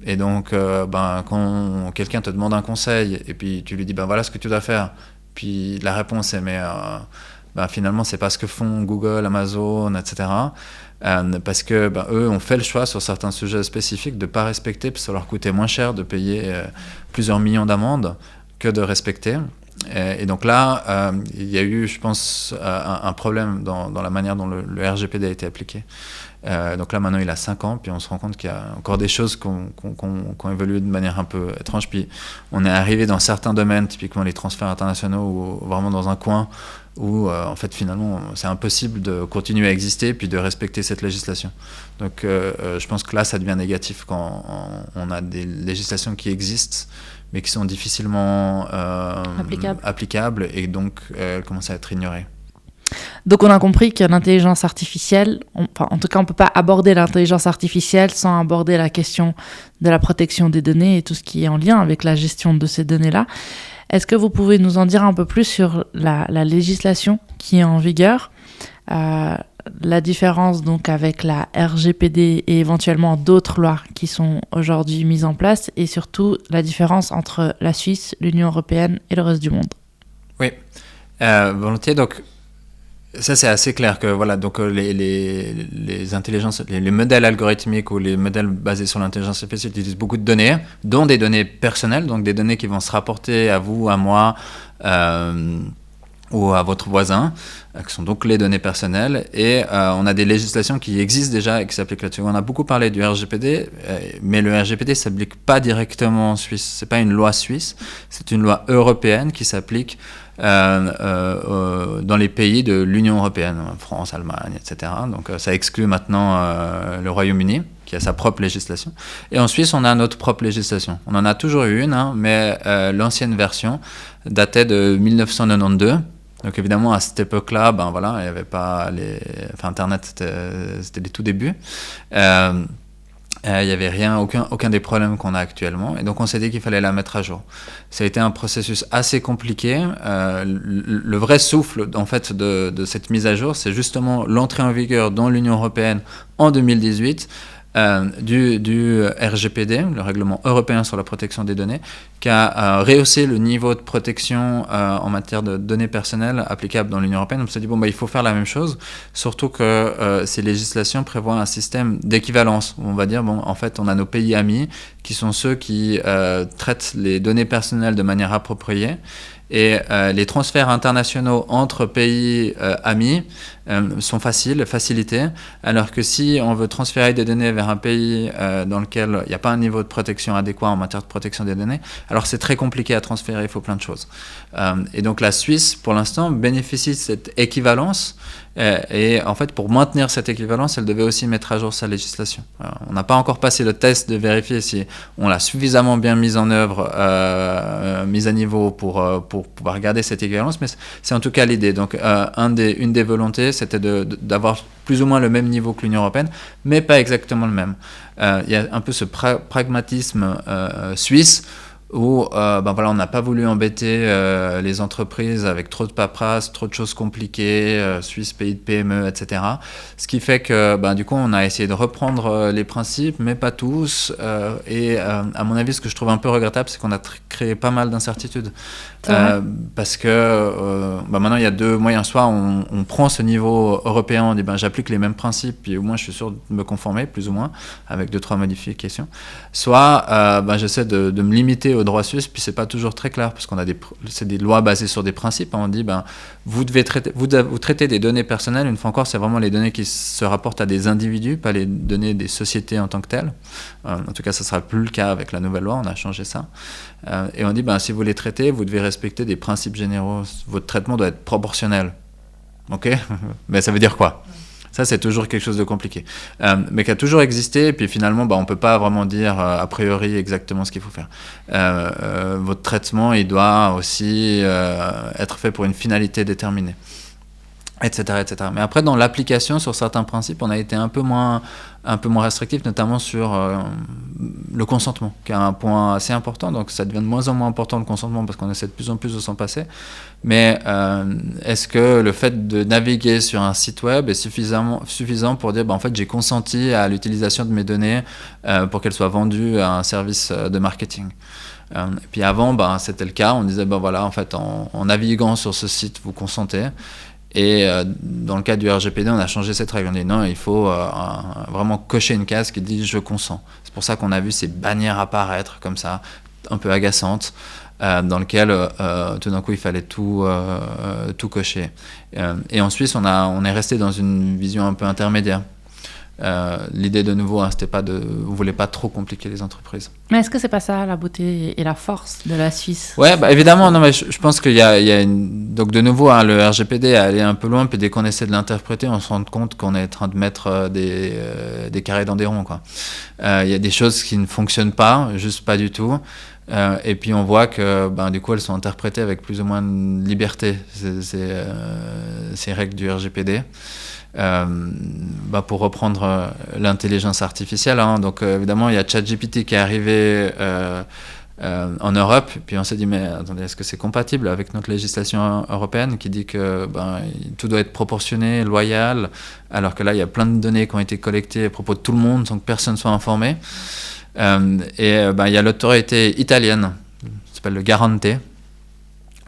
Et donc quand quelqu'un te demande un conseil et puis tu lui dis voilà ce que tu dois faire, puis la réponse est finalement c'est pas ce que font Google, Amazon, etc. Parce que eux ont fait le choix sur certains sujets spécifiques de ne pas respecter, parce que ça leur coûtait moins cher de payer plusieurs millions d'amendes que de respecter. Et donc là, il y a eu, je pense, un problème dans la manière dont le RGPD a été appliqué. Donc là, maintenant, il a 5 ans, puis on se rend compte qu'il y a encore des choses qui ont évolué de manière un peu étrange. Puis on est arrivé dans certains domaines, typiquement les transferts internationaux, ou vraiment dans un coin où, en fait, finalement, c'est impossible de continuer à exister puis de respecter cette législation. Donc je pense que là, ça devient négatif quand on a des législations qui existent, mais qui sont difficilement applicables, et donc elles commencent à être ignorées. Donc on a compris que l'intelligence artificielle, en tout cas on ne peut pas aborder l'intelligence artificielle sans aborder la question de la protection des données et tout ce qui est en lien avec la gestion de ces données-là. Est-ce que vous pouvez nous en dire un peu plus sur la législation qui est en vigueur, la différence donc avec la RGPD et éventuellement d'autres lois qui sont aujourd'hui mises en place, et surtout la différence entre la Suisse, l'Union européenne et le reste du monde? Oui, volontiers. Donc ça c'est assez clair que voilà, donc les intelligences, les modèles algorithmiques ou les modèles basés sur l'intelligence artificielle utilisent beaucoup de données, dont des données personnelles, donc des données qui vont se rapporter à vous, à moi, ou à votre voisin, qui sont donc les données personnelles, et on a des législations qui existent déjà et qui s'appliquent là-dessus. On a beaucoup parlé du RGPD, mais le RGPD ne s'applique pas directement en Suisse. Ce n'est pas une loi suisse, c'est une loi européenne qui s'applique dans les pays de l'Union européenne, France, Allemagne, etc. Donc ça exclut maintenant le Royaume-Uni, qui a sa propre législation. Et en Suisse, on a notre propre législation. On en a toujours eu une, hein, mais l'ancienne version datait de 1992. Donc évidemment, à cette époque-là, il n'y avait pas Internet, c'était les tout débuts. Il n'y avait aucun des problèmes qu'on a actuellement, et donc on s'est dit qu'il fallait la mettre à jour. Ça a été un processus assez compliqué. Le vrai souffle en fait de cette mise à jour, c'est justement l'entrée en vigueur dans l'Union européenne en 2018 du RGPD, le règlement européen sur la protection des données, qui a rehaussé le niveau de protection en matière de données personnelles applicables dans l'Union européenne. On s'est dit, il faut faire la même chose, surtout que ces législations prévoient un système d'équivalence. On va dire, en fait, on a nos pays amis qui sont ceux qui traitent les données personnelles de manière appropriée, et les transferts internationaux entre pays amis sont facilités, alors que si on veut transférer des données vers un pays dans lequel il n'y a pas un niveau de protection adéquat en matière de protection des données, alors c'est très compliqué à transférer, il faut plein de choses. Et donc la Suisse, pour l'instant, bénéficie de cette équivalence, et en fait, pour maintenir cette équivalence, elle devait aussi mettre à jour sa législation. On n'a pas encore passé le test de vérifier si on l'a suffisamment bien mise en œuvre, mise à niveau pour pouvoir garder cette équivalence, mais c'est en tout cas l'idée. Donc une des volontés, c'était d'avoir plus ou moins le même niveau que l'Union européenne, mais pas exactement le même. Il y a un peu ce pragmatisme suisse où on n'a pas voulu embêter les entreprises avec trop de paperasse, trop de choses compliquées, Suisse, pays de PME, etc. Ce qui fait que du coup on a essayé de reprendre les principes, mais pas tous, et à mon avis ce que je trouve un peu regrettable, c'est qu'on a créé pas mal d'incertitudes, parce que maintenant il y a deux moyens. Soit on prend ce niveau européen, on dit j'applique les mêmes principes, puis au moins je suis sûr de me conformer plus ou moins avec 2-3 modifications, soit j'essaie de me limiter au droit suisse, puis c'est pas toujours très clair, parce qu'on a c'est des lois basées sur des principes, hein. On dit vous traitez des données personnelles, une fois encore c'est vraiment les données qui se rapportent à des individus, pas les données des sociétés en tant que telles. En tout cas ça sera plus le cas avec la nouvelle loi, on a changé ça, et on dit si vous les traitez, vous devez respecter des principes généraux, votre traitement doit être proportionnel. Ok. Mais ça veut dire quoi? Ça, c'est toujours quelque chose de compliqué, mais qui a toujours existé. Et puis finalement, on ne peut pas vraiment dire a priori exactement ce qu'il faut faire. Votre traitement, il doit aussi être fait pour une finalité déterminée, etc., etc. Mais après, dans l'application, sur certains principes, on a été un peu moins restrictif, notamment sur le consentement, qui est un point assez important. Donc ça devient de moins en moins important le consentement parce qu'on essaie de plus en plus de s'en passer. Mais est-ce que le fait de naviguer sur un site web est suffisant pour dire en fait j'ai consenti à l'utilisation de mes données pour qu'elles soient vendues à un service de marketing? Et puis avant, c'était le cas. On disait voilà, en fait, en naviguant sur ce site, vous consentez. Et dans le cas du RGPD, on a changé cette règle. On dit non, il faut vraiment cocher une case qui dit je consens. C'est pour ça qu'on a vu ces bannières apparaître comme ça, un peu agaçantes, dans lequel tout d'un coup il fallait tout cocher. Et en Suisse, on est resté dans une vision un peu intermédiaire. L'idée de nouveau, c'était pas on voulait pas trop compliquer les entreprises. Mais est-ce que c'est pas ça la beauté et la force de la Suisse? Ouais, évidemment, non, mais je pense qu'il y a donc de nouveau, le RGPD a allé un peu loin, puis dès qu'on essaie de l'interpréter, on se rend compte qu'on est en train de mettre des carrés dans des ronds, quoi. Il y a des choses qui ne fonctionnent pas, juste pas du tout. Et puis on voit que du coup elles sont interprétées avec plus ou moins de liberté, ces règles du RGPD. Pour reprendre l'intelligence artificielle, donc évidemment il y a ChatGPT qui est arrivé en Europe, puis on s'est dit mais attendez, est-ce que c'est compatible avec notre législation européenne qui dit que tout doit être proportionné, loyal, alors que là il y a plein de données qui ont été collectées à propos de tout le monde sans que personne soit informé. Il y a l'autorité italienne, qui s'appelle le Garante,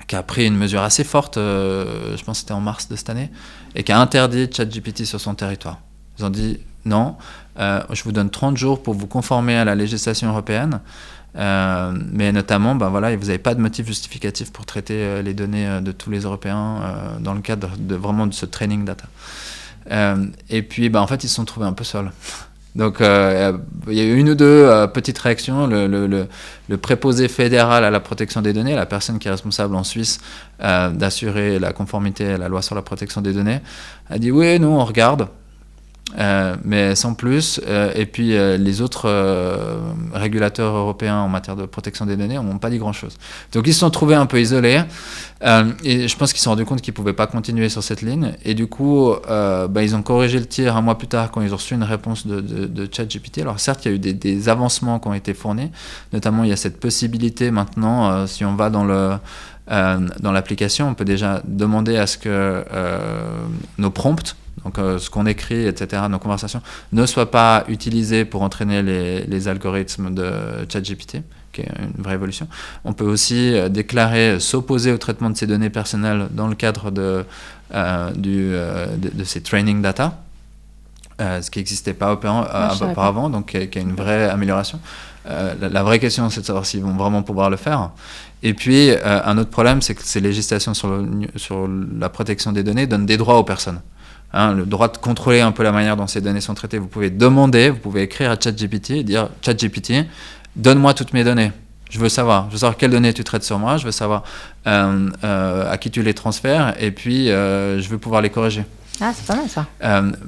qui a pris une mesure assez forte, je pense que c'était en mars de cette année, et qui a interdit ChatGPT sur son territoire. Ils ont dit non, je vous donne 30 jours pour vous conformer à la législation européenne, mais notamment, vous n'avez pas de motif justificatif pour traiter les données de tous les Européens dans le cadre vraiment de ce training data. Et puis, en fait, ils se sont trouvés un peu seuls. Donc, il y a eu une ou deux petites réactions. Le préposé fédéral à la protection des données, la personne qui est responsable en Suisse d'assurer la conformité à la loi sur la protection des données, a dit oui, nous on regarde, mais sans plus. Et puis les autres régulateurs européens en matière de protection des données n'ont pas dit grand-chose. Donc ils se sont trouvés un peu isolés, et je pense qu'ils se sont rendus compte qu'ils ne pouvaient pas continuer sur cette ligne. Et du coup, ils ont corrigé le tir un mois plus tard quand ils ont reçu une réponse de ChatGPT. Alors certes, il y a eu des avancements qui ont été fournis. Notamment, il y a cette possibilité maintenant, si on va dans l'application, on peut déjà demander à ce que nos prompts, donc ce qu'on écrit, etc., nos conversations, ne soient pas utilisés pour entraîner les algorithmes de ChatGPT, qui est une vraie évolution. On peut aussi déclarer s'opposer au traitement de ces données personnelles dans le cadre de ces training data, ce qui n'existait pas auparavant, donc qui est une vraie amélioration. La vraie question, c'est de savoir s'ils vont vraiment pouvoir le faire. Et puis, un autre problème, c'est que ces législations sur la protection des données donnent des droits aux personnes. Le droit de contrôler un peu la manière dont ces données sont traitées. Vous pouvez écrire à ChatGPT et dire « ChatGPT, donne-moi toutes mes données. Je veux savoir quelles données tu traites sur moi, je veux savoir à qui tu les transfères, et puis je veux pouvoir les corriger. » Ah, c'est pas mal ça.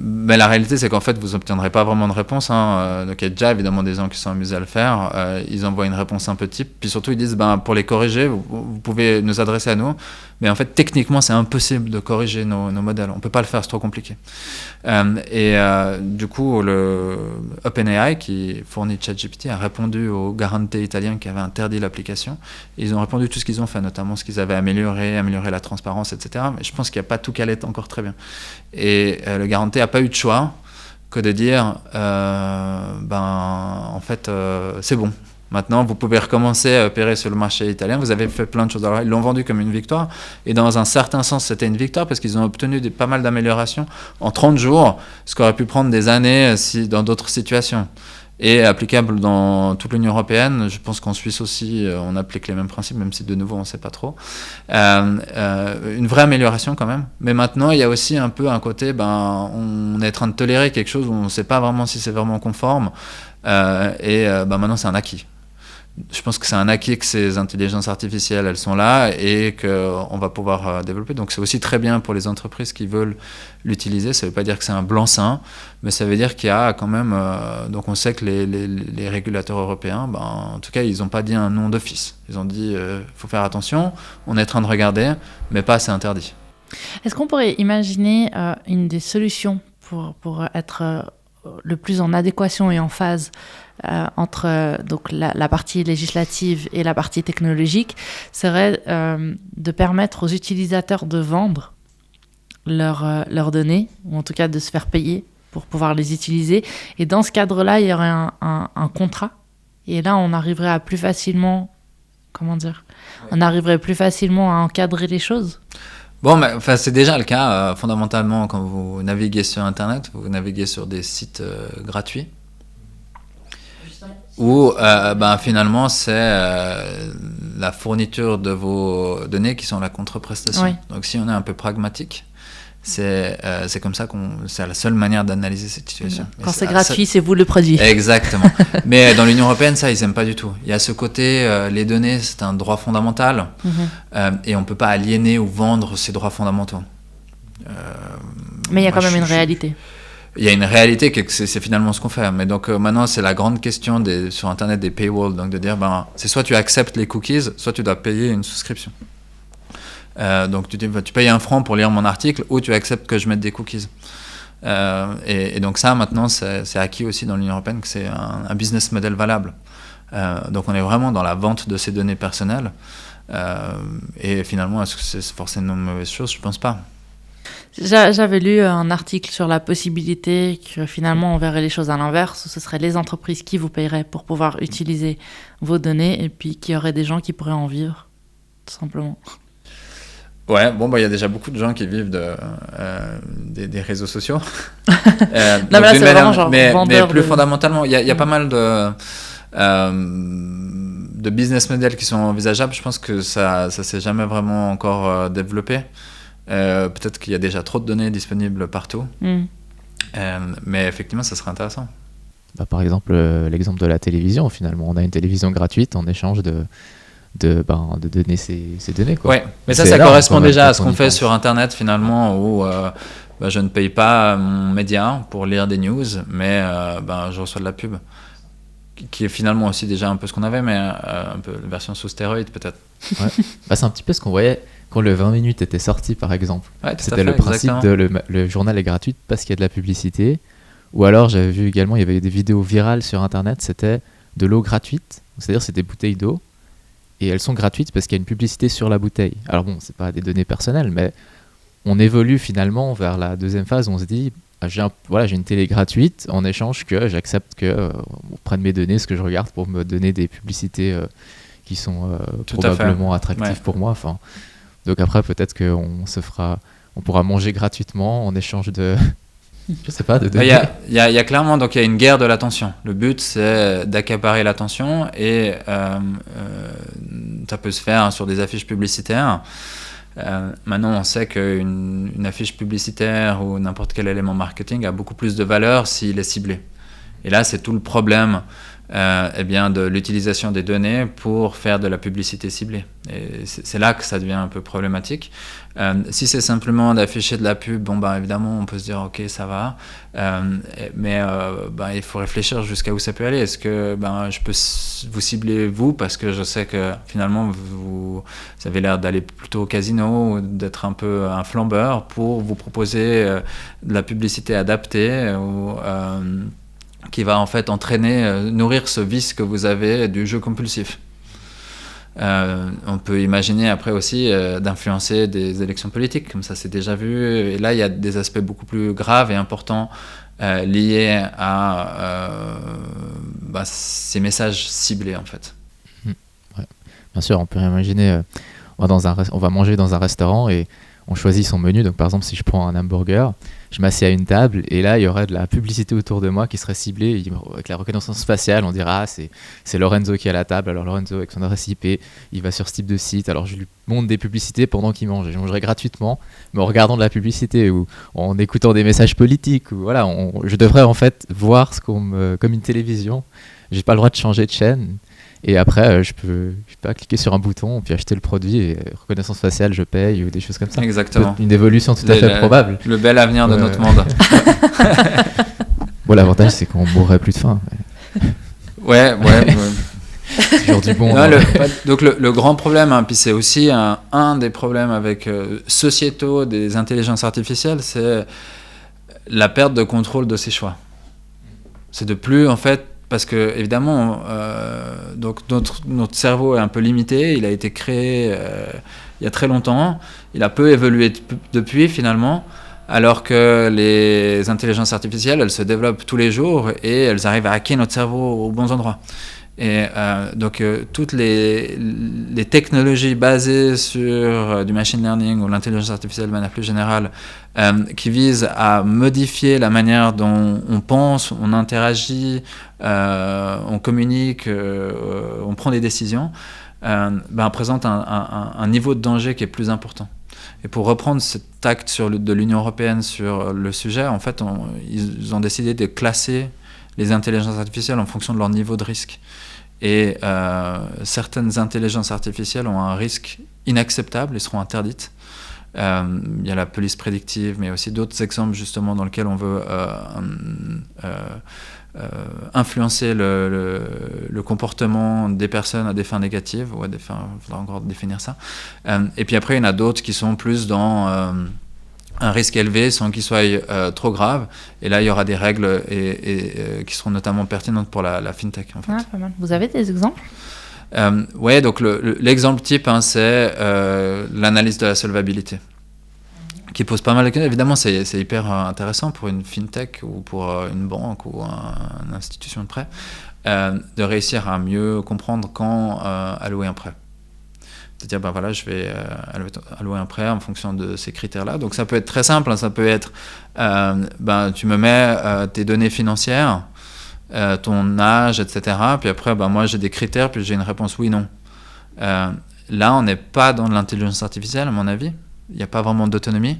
Mais la réalité, c'est qu'en fait, vous n'obtiendrez pas vraiment de réponse. Donc, il y a déjà évidemment des gens qui sont amusés à le faire. Ils envoient une réponse un peu type. Puis surtout, ils disent pour les corriger, vous pouvez nous adresser à nous. Mais en fait, techniquement, c'est impossible de corriger nos modèles. On ne peut pas le faire, c'est trop compliqué. Du coup, le OpenAI, qui fournit ChatGPT, a répondu aux Garante italiens qui avaient interdit l'application. Et ils ont répondu tout ce qu'ils ont fait, notamment ce qu'ils avaient amélioré la transparence, etc. Mais je pense qu'il n'y a pas tout calé encore très bien. Et le Garante n'a pas eu de choix que de dire en fait c'est bon, maintenant vous pouvez recommencer à opérer sur le marché italien, vous avez fait plein de choses. Alors ils l'ont vendu comme une victoire, et dans un certain sens c'était une victoire parce qu'ils ont obtenu pas mal d'améliorations en 30 jours, ce qui aurait pu prendre des années dans d'autres situations. Et applicable dans toute l'Union européenne. Je pense qu'en Suisse aussi, on applique les mêmes principes, même si de nouveau, on ne sait pas trop. Une vraie amélioration quand même. Mais maintenant, il y a aussi un peu un côté, on est en train de tolérer quelque chose où on ne sait pas vraiment si c'est vraiment conforme. Maintenant, c'est un acquis. je pense que c'est un acquis que ces intelligences artificielles, elles sont là et qu'on va pouvoir développer. Donc c'est aussi très bien pour les entreprises qui veulent l'utiliser. Ça ne veut pas dire que c'est un blanc-seing, mais ça veut dire qu'il y a quand même... donc on sait que les régulateurs européens, en tout cas, ils n'ont pas dit un nom d'office. Ils ont dit, faut faire attention, on est en train de regarder, mais pas c'est interdit. Est-ce qu'on pourrait imaginer une des solutions pour être le plus en adéquation et en phase entre donc la partie législative et la partie technologique, serait de permettre aux utilisateurs de vendre leurs données, ou en tout cas de se faire payer pour pouvoir les utiliser. Et dans ce cadre-là, il y aurait un contrat. Et là, on arriverait à plus facilement... Comment dire ? On arriverait plus facilement à encadrer les choses. Bon, mais c'est déjà le cas. Fondamentalement, quand vous naviguez sur Internet, vous naviguez sur des sites gratuits. Où finalement, c'est la fourniture de vos données qui sont la contreprestation. Oui. Donc si on est un peu pragmatique, c'est comme ça c'est la seule manière d'analyser cette situation. Quand c'est gratuit, c'est vous le produit. Exactement. Mais dans l'Union européenne, ça, ils n'aiment pas du tout. Il y a ce côté, les données, c'est un droit fondamental, et on ne peut pas aliéner ou vendre ces droits fondamentaux. Mais il y a quand même une réalité. Il y a une réalité que c'est finalement ce qu'on fait. Mais donc maintenant, c'est la grande question sur Internet des paywalls. Donc de dire, c'est soit tu acceptes les cookies, soit tu dois payer une souscription. Donc tu payes 1 franc pour lire mon article, ou tu acceptes que je mette des cookies. Et donc ça, maintenant, c'est acquis aussi dans l'Union européenne que c'est un business model valable. Donc on est vraiment dans la vente de ces données personnelles. Et finalement, est-ce que c'est forcément une mauvaise chose ? Je ne pense pas. J'avais lu un article sur la possibilité que finalement on verrait les choses à l'inverse, où ce seraient les entreprises qui vous paieraient pour pouvoir utiliser vos données, et puis qu'il y aurait des gens qui pourraient en vivre, tout simplement. Ouais, il y a déjà beaucoup de gens qui vivent des réseaux sociaux. Non, mais là, c'est vraiment genre mais plus fondamentalement, il y a pas mal de business models qui sont envisageables. Je pense que ça s'est jamais vraiment encore développé. Peut-être qu'il y a déjà trop de données disponibles partout. Mais effectivement, ça serait intéressant. Par exemple, l'exemple de la télévision, finalement. On a une télévision gratuite en échange de donner ces données, quoi. Ouais, mais ça correspond déjà à ce qu'on fait sur Internet, finalement, où je ne paye pas mon média pour lire des news, mais je reçois de la pub, qui est finalement aussi déjà un peu ce qu'on avait, mais un peu la version sous stéroïde, peut-être. Ouais. C'est un petit peu ce qu'on voyait quand le 20 minutes était sorti, par exemple. Ouais, c'était le principe le journal est gratuit parce qu'il y a de la publicité. Ou alors, j'avais vu également, il y avait des vidéos virales sur Internet, c'était de l'eau gratuite, c'est-à-dire c'est des bouteilles d'eau, et elles sont gratuites parce qu'il y a une publicité sur la bouteille. Alors bon, c'est pas des données personnelles, mais on évolue finalement vers la deuxième phase où on se dit, j'ai une télé gratuite, en échange que j'accepte qu'on prenne mes données, ce que je regarde, pour me donner des publicités qui sont probablement attractives pour moi. Enfin, donc après, peut-être qu'on pourra manger gratuitement en échange de... Je sais pas, de données. Il y a clairement, donc il y a une guerre de l'attention. Le but, c'est d'accaparer l'attention, et ça peut se faire sur des affiches publicitaires. Maintenant, on sait qu'une affiche publicitaire ou n'importe quel élément marketing a beaucoup plus de valeur s'il est ciblé. Et là, c'est tout le problème de l'utilisation des données pour faire de la publicité ciblée. Et c'est là que ça devient un peu problématique. Si c'est simplement d'afficher de la pub, évidemment, on peut se dire ok, ça va, mais il faut réfléchir jusqu'à où ça peut aller. Est-ce que je peux vous cibler vous, parce que je sais que finalement vous avez l'air d'aller plutôt au casino, ou d'être un peu un flambeur, pour vous proposer de la publicité adaptée, ou qui va en fait nourrir ce vice que vous avez du jeu compulsif. On peut imaginer après aussi d'influencer des élections politiques, comme ça c'est déjà vu, et là il y a des aspects beaucoup plus graves et importants liés à ces messages ciblés en fait. Ouais. Bien sûr, on peut imaginer, on va manger dans un restaurant et on choisit son menu. Donc par exemple, si je prends un hamburger, je m'assieds à une table et là il y aurait de la publicité autour de moi qui serait ciblée avec la reconnaissance faciale. On dira c'est Lorenzo qui est à la table, alors Lorenzo avec son adresse IP, il va sur ce type de site, alors je lui montre des publicités pendant qu'il mange, et je mangerai gratuitement, mais en regardant de la publicité ou en écoutant des messages politiques, ou voilà, je devrais en fait voir comme une télévision. J'ai pas le droit de changer de chaîne, Et après, je peux pas cliquer sur un bouton, puis acheter le produit, et reconnaissance faciale, je paye, ou des choses comme ça. Exactement. Une évolution tout à fait probable. Le bel avenir de notre monde. Bon, l'avantage, c'est qu'on mourrait plus de faim. Ouais. C'est toujours du bon. Non, donc le grand problème, hein, puis c'est aussi un des problèmes avec sociétaux des intelligences artificielles, c'est la perte de contrôle de ses choix. C'est de plus, en fait, parce que évidemment, donc notre cerveau est un peu limité, il a été créé il y a très longtemps, il a peu évolué depuis finalement, alors que les intelligences artificielles, elles se développent tous les jours et elles arrivent à hacker notre cerveau aux bons endroits. Et donc toutes les technologies basées sur du machine learning ou l'intelligence artificielle de manière plus générale qui visent à modifier la manière dont on pense, on interagit, on communique, on prend des décisions, présentent un niveau de danger qui est plus important. Et pour reprendre cet acte de l'Union européenne sur le sujet, en fait, ils ont décidé de classer les intelligences artificielles en fonction de leur niveau de risque. Et certaines intelligences artificielles ont un risque inacceptable et seront interdites. Il y a la police prédictive, mais aussi d'autres exemples justement dans lesquels on veut influencer le comportement des personnes à des fins négatives, ou à des fins, il faudra encore définir ça. Et puis après, il y en a d'autres qui sont plus dans un risque élevé sans qu'il soit trop grave. Et là, il y aura des règles qui seront notamment pertinentes pour la fintech. En fait. Ah, pas mal. Vous avez des exemples ? Oui, donc l'exemple type, hein, c'est l'analyse de la solvabilité, qui pose pas mal de questions. Évidemment, c'est hyper intéressant pour une fintech ou pour une banque ou une institution de prêt de réussir à mieux comprendre quand allouer un prêt. C'est-à-dire, voilà, je vais allouer un prêt en fonction de ces critères-là. Donc, ça peut être très simple. Hein, ça peut être, tu me mets tes données financières, ton âge, etc. Puis après, moi, j'ai des critères, puis j'ai une réponse oui, non. Là, on n'est pas dans l'intelligence artificielle, à mon avis. Il n'y a pas vraiment d'autonomie.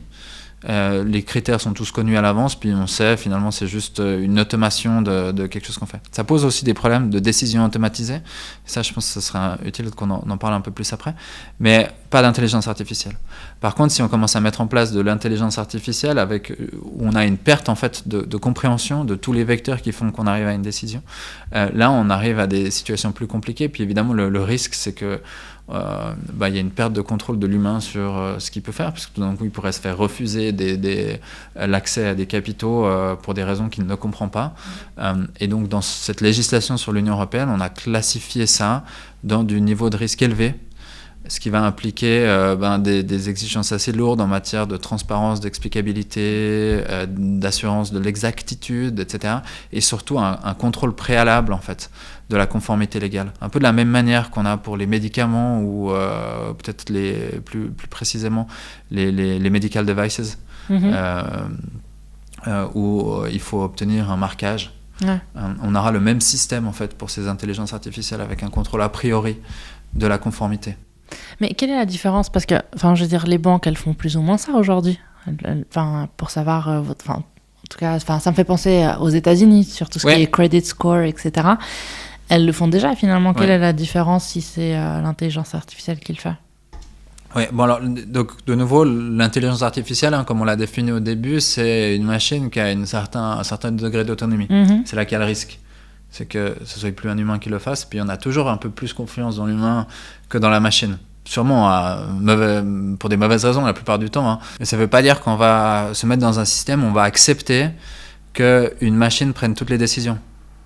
Les critères sont tous connus à l'avance, puis on sait, finalement, c'est juste une automation de quelque chose qu'on fait. Ça pose aussi des problèmes de décision automatisée. Et ça, je pense que ce sera utile qu'on en parle un peu plus après. Mais pas d'intelligence artificielle. Par contre, si on commence à mettre en place de l'intelligence artificielle où on a une perte, en fait, de compréhension de tous les vecteurs qui font qu'on arrive à une décision, là, on arrive à des situations plus compliquées. Puis évidemment, le risque, c'est que y a une perte de contrôle de l'humain sur ce qu'il peut faire, parce que tout d'un coup il pourrait se faire refuser l'accès à des capitaux pour des raisons qu'il ne comprend pas. Et donc dans cette législation sur l'Union européenne, on a classifié ça dans du niveau de risque élevé, ce qui va impliquer des exigences assez lourdes en matière de transparence, d'explicabilité, d'assurance de l'exactitude, etc. Et surtout un contrôle préalable en fait de la conformité légale. Un peu de la même manière qu'on a pour les médicaments ou peut-être plus précisément les medical devices, où il faut obtenir un marquage. Ouais. On aura le même système en fait pour ces intelligences artificielles avec un contrôle a priori de la conformité. Mais quelle est la différence ? Parce que, je veux dire, les banques, elles font plus ou moins ça aujourd'hui. Pour savoir, en tout cas, ça me fait penser aux États-Unis sur tout ce qui est credit score, etc. Elles le font déjà finalement. Quelle est la différence si c'est l'intelligence artificielle qui le fait ? Oui, alors, donc de nouveau, l'intelligence artificielle, comme on l'a défini au début, c'est une machine qui a un certain degré d'autonomie. C'est là qu'il y a le risque. C'est que ce soit plus un humain qui le fasse, puis on a toujours un peu plus confiance dans l'humain que dans la machine. Sûrement pour des mauvaises raisons la plupart du temps. Hein. Mais ça ne veut pas dire qu'on va se mettre dans un système où on va accepter qu'une machine prenne toutes les décisions.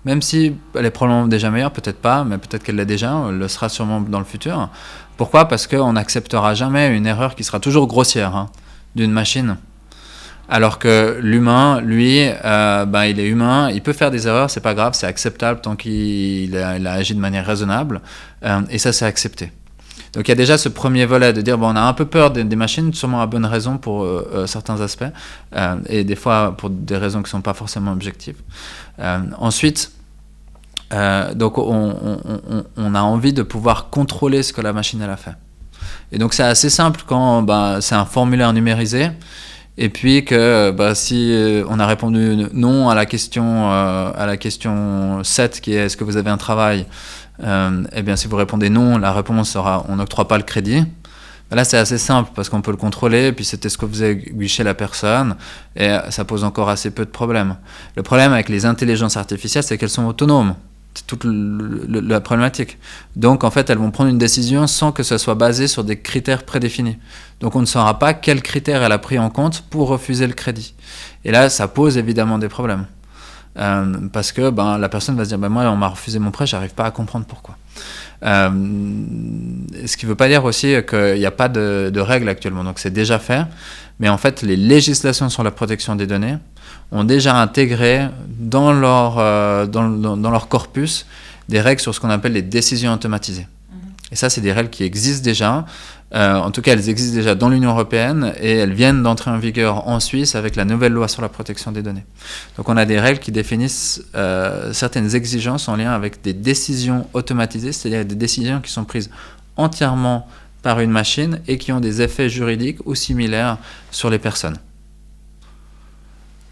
Même si elle est probablement déjà meilleure, peut-être pas, mais peut-être qu'elle l'est déjà, elle le sera sûrement dans le futur. Pourquoi ? Parce qu'on n'acceptera jamais une erreur qui sera toujours grossière d'une machine. Alors que l'humain, lui, il est humain, il peut faire des erreurs, c'est pas grave, c'est acceptable tant qu'il a agi de manière raisonnable, et ça c'est accepté. Donc il y a déjà ce premier volet de dire on a un peu peur des machines, sûrement à bonne raison pour certains aspects, et des fois pour des raisons qui ne sont pas forcément objectives. Ensuite, donc on a envie de pouvoir contrôler ce que la machine elle a fait. Et donc c'est assez simple quand c'est un formulaire numérisé. et puis que si on a répondu non à la question 7 qui est est-ce que vous avez un travail, eh bien si vous répondez non, la réponse sera on n'octroie pas le crédit. Là, c'est assez simple parce qu'on peut le contrôler, puis c'était ce que vous avez guiché la personne, et ça pose encore assez peu de problèmes. Le problème avec les intelligences artificielles, c'est qu'elles sont autonomes. C'est toute la problématique. Donc, en fait, elles vont prendre une décision sans que ça soit basé sur des critères prédéfinis. Donc, on ne saura pas quels critères elle a pris en compte pour refuser le crédit. Et là, ça pose évidemment des problèmes. Parce que la personne va se dire moi, on m'a refusé mon prêt, j'arrive pas à comprendre pourquoi. Ce qui ne veut pas dire aussi qu'il n'y a pas de règles actuellement, donc c'est déjà fait, mais en fait les législations sur la protection des données ont déjà intégré dans leur corpus des règles sur ce qu'on appelle les décisions automatisées. Et ça, c'est des règles qui existent déjà. En tout cas, elles existent déjà dans l'Union européenne et elles viennent d'entrer en vigueur en Suisse avec la nouvelle loi sur la protection des données. Donc on a des règles qui définissent certaines exigences en lien avec des décisions automatisées, c'est-à-dire des décisions qui sont prises entièrement par une machine et qui ont des effets juridiques ou similaires sur les personnes.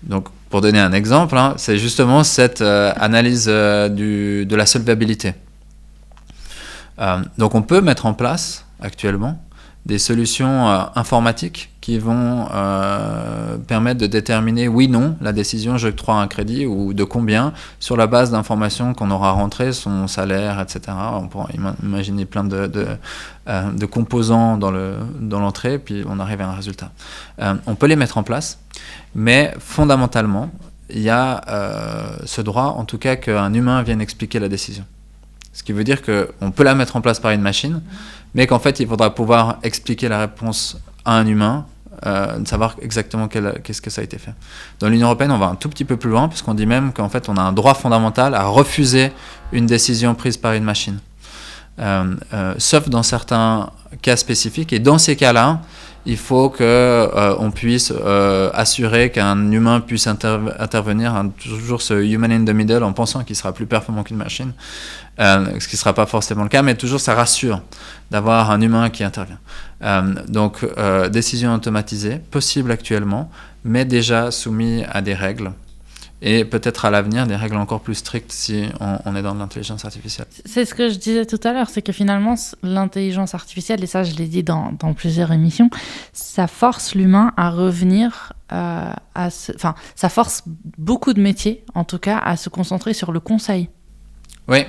Donc pour donner un exemple, c'est justement cette analyse de la solvabilité. Donc on peut mettre en place actuellement des solutions informatiques qui vont permettre de déterminer oui/non la décision j'octroie un crédit ou de combien sur la base d'informations qu'on aura rentrées, son salaire, etc. On pourra imaginer plein de composants dans l'entrée, puis on arrive à un résultat. On peut les mettre en place, mais fondamentalement, il y a ce droit, en tout cas, qu'un humain vienne expliquer la décision. Ce qui veut dire qu'on peut la mettre en place par une machine, mais qu'en fait, il faudra pouvoir expliquer la réponse à un humain, de savoir exactement qu'est-ce que ça a été fait. Dans l'Union européenne, on va un tout petit peu plus loin, puisqu'on dit même qu'en fait, on a un droit fondamental à refuser une décision prise par une machine. Sauf dans certains cas spécifiques. Et dans ces cas-là, il faut qu'on puisse assurer qu'un humain puisse intervenir, toujours ce human in the middle, en pensant qu'il sera plus performant qu'une machine, ce qui ne sera pas forcément le cas, mais toujours ça rassure d'avoir un humain qui intervient. Donc, décision automatisée, possible actuellement, mais déjà soumis à des règles. Et peut-être à l'avenir des règles encore plus strictes si on est dans de l'intelligence artificielle. C'est ce que je disais tout à l'heure, c'est que finalement l'intelligence artificielle, et ça je l'ai dit dans plusieurs émissions, ça force l'humain à revenir ça force beaucoup de métiers, en tout cas, à se concentrer sur le conseil. Oui.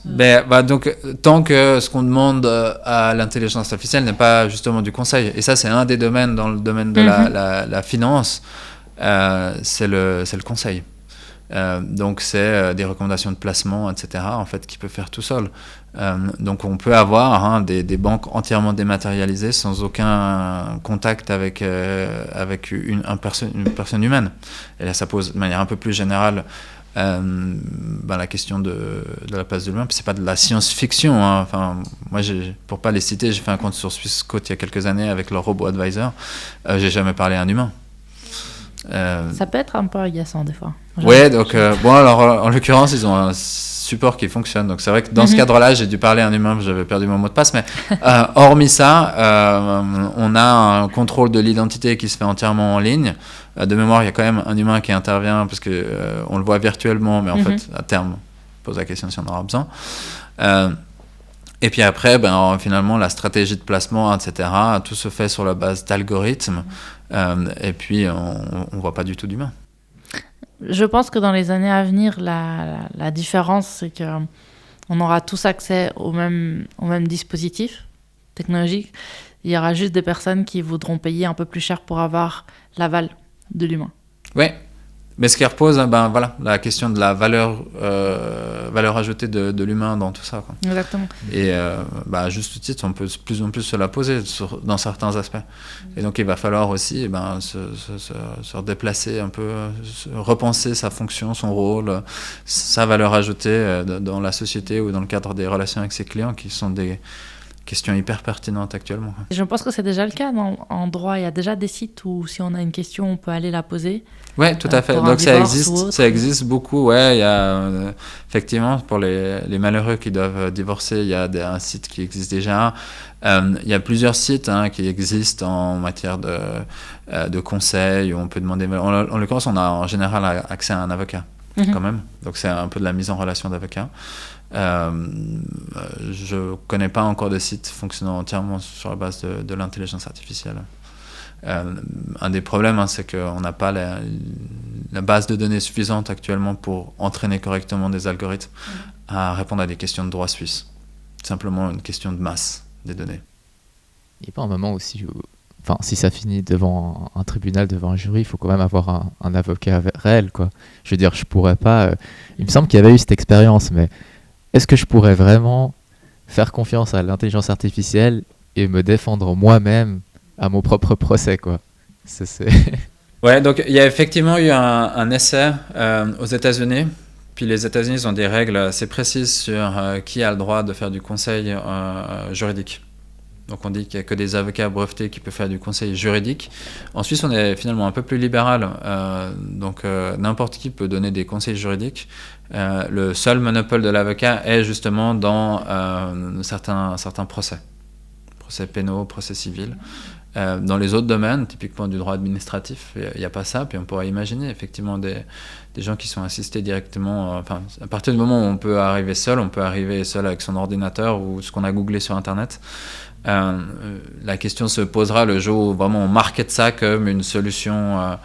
Donc, tant que ce qu'on demande à l'intelligence artificielle n'est pas justement du conseil, et ça c'est un des domaines dans le domaine de la finance, c'est le conseil. Donc c'est des recommandations de placement, etc. en fait, qu'il peut faire tout seul. Donc on peut avoir des banques entièrement dématérialisées sans aucun contact avec une personne humaine. Et là ça pose de manière un peu plus générale la question de la place de l'humain. Puis c'est pas de la science-fiction. Enfin, moi, pour pas les citer, j'ai fait un compte sur Swissquote il y a quelques années avec leur robot advisor. J'ai jamais parlé à un humain. Ça peut être un peu agaçant des fois. Ouais, donc alors en l'occurrence ils ont un support qui fonctionne, donc c'est vrai que dans ce cadre-là j'ai dû parler à un humain, j'avais perdu mon mot de passe, mais hormis ça, on a un contrôle de l'identité qui se fait entièrement en ligne. De mémoire, il y a quand même un humain qui intervient parce que on le voit virtuellement, mais en fait à terme on pose la question si on aura besoin. Et puis après, finalement, la stratégie de placement, etc., tout se fait sur la base d'algorithmes. Et puis, on ne voit pas du tout d'humain. Je pense que dans les années à venir, la différence, c'est qu'on aura tous accès au même dispositif technologique. Il y aura juste des personnes qui voudront payer un peu plus cher pour avoir l'aval de l'humain. Oui. Mais ce qui repose, la question de la valeur ajoutée de l'humain dans tout ça, quoi. Exactement. Et à juste titre, on peut de plus en plus se la poser dans certains aspects. Et donc il va falloir aussi se déplacer un peu, repenser sa fonction, son rôle, sa valeur ajoutée dans la société ou dans le cadre des relations avec ses clients, qui sont des question hyper pertinente actuellement. Je pense que c'est déjà le cas en droit. Il y a déjà des sites où si on a une question, on peut aller la poser. Oui, tout à fait. Donc ça existe beaucoup. Ouais, il y a effectivement pour les malheureux qui doivent divorcer, il y a un site qui existe déjà. Il y a plusieurs sites qui existent en matière de conseils où on peut demander. En l'occurrence, on a en général accès à un avocat quand même. Donc c'est un peu de la mise en relation d'avocat. Je connais pas encore de site fonctionnant entièrement sur la base de l'intelligence artificielle. Un des problèmes, c'est qu'on n'a pas la base de données suffisante actuellement pour entraîner correctement des algorithmes à répondre à des questions de droit suisse. Simplement une question de masse des données. Il n'y a pas un moment aussi où, si ça finit devant un tribunal, devant un jury, il faut quand même avoir un avocat réel, quoi. Je veux dire, je pourrais pas... il me semble qu'il y avait eu cette expérience, mais est-ce que je pourrais vraiment faire confiance à l'intelligence artificielle et me défendre moi-même à mon propre procès, quoi? Ouais, donc il y a effectivement eu un essai aux États-Unis. Puis les États-Unis ont des règles assez précises sur qui a le droit de faire du conseil juridique. Donc on dit qu'il n'y a que des avocats brevetés qui peuvent faire du conseil juridique. En Suisse, on est finalement un peu plus libéral. Donc n'importe qui peut donner des conseils juridiques. Le seul monopole de l'avocat est justement dans certains procès pénaux, procès civils. Dans les autres domaines, typiquement du droit administratif, il n'y a pas ça. Puis on pourrait imaginer effectivement des gens qui sont assistés directement. À partir du moment où on peut arriver seul avec son ordinateur ou ce qu'on a googlé sur Internet. La question se posera le jour où vraiment on market ça comme une solution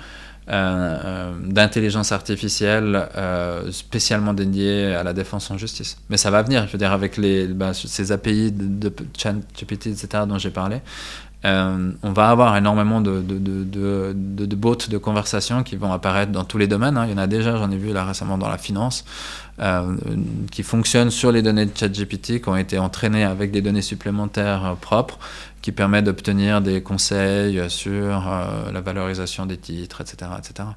d'intelligence artificielle spécialement dédiée à la défense en justice. Mais ça va venir, je veux dire, avec ces API de ChatGPT, etc., dont j'ai parlé. On va avoir énormément de bots de conversation qui vont apparaître dans tous les domaines. Il y en a déjà, j'en ai vu là récemment dans la finance, qui fonctionnent sur les données de ChatGPT, qui ont été entraînées avec des données supplémentaires propres, qui permettent d'obtenir des conseils sur la valorisation des titres, etc. etc.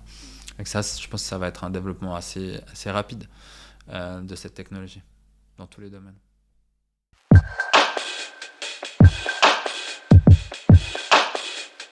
Et ça, je pense que ça va être un développement assez rapide de cette technologie dans tous les domaines.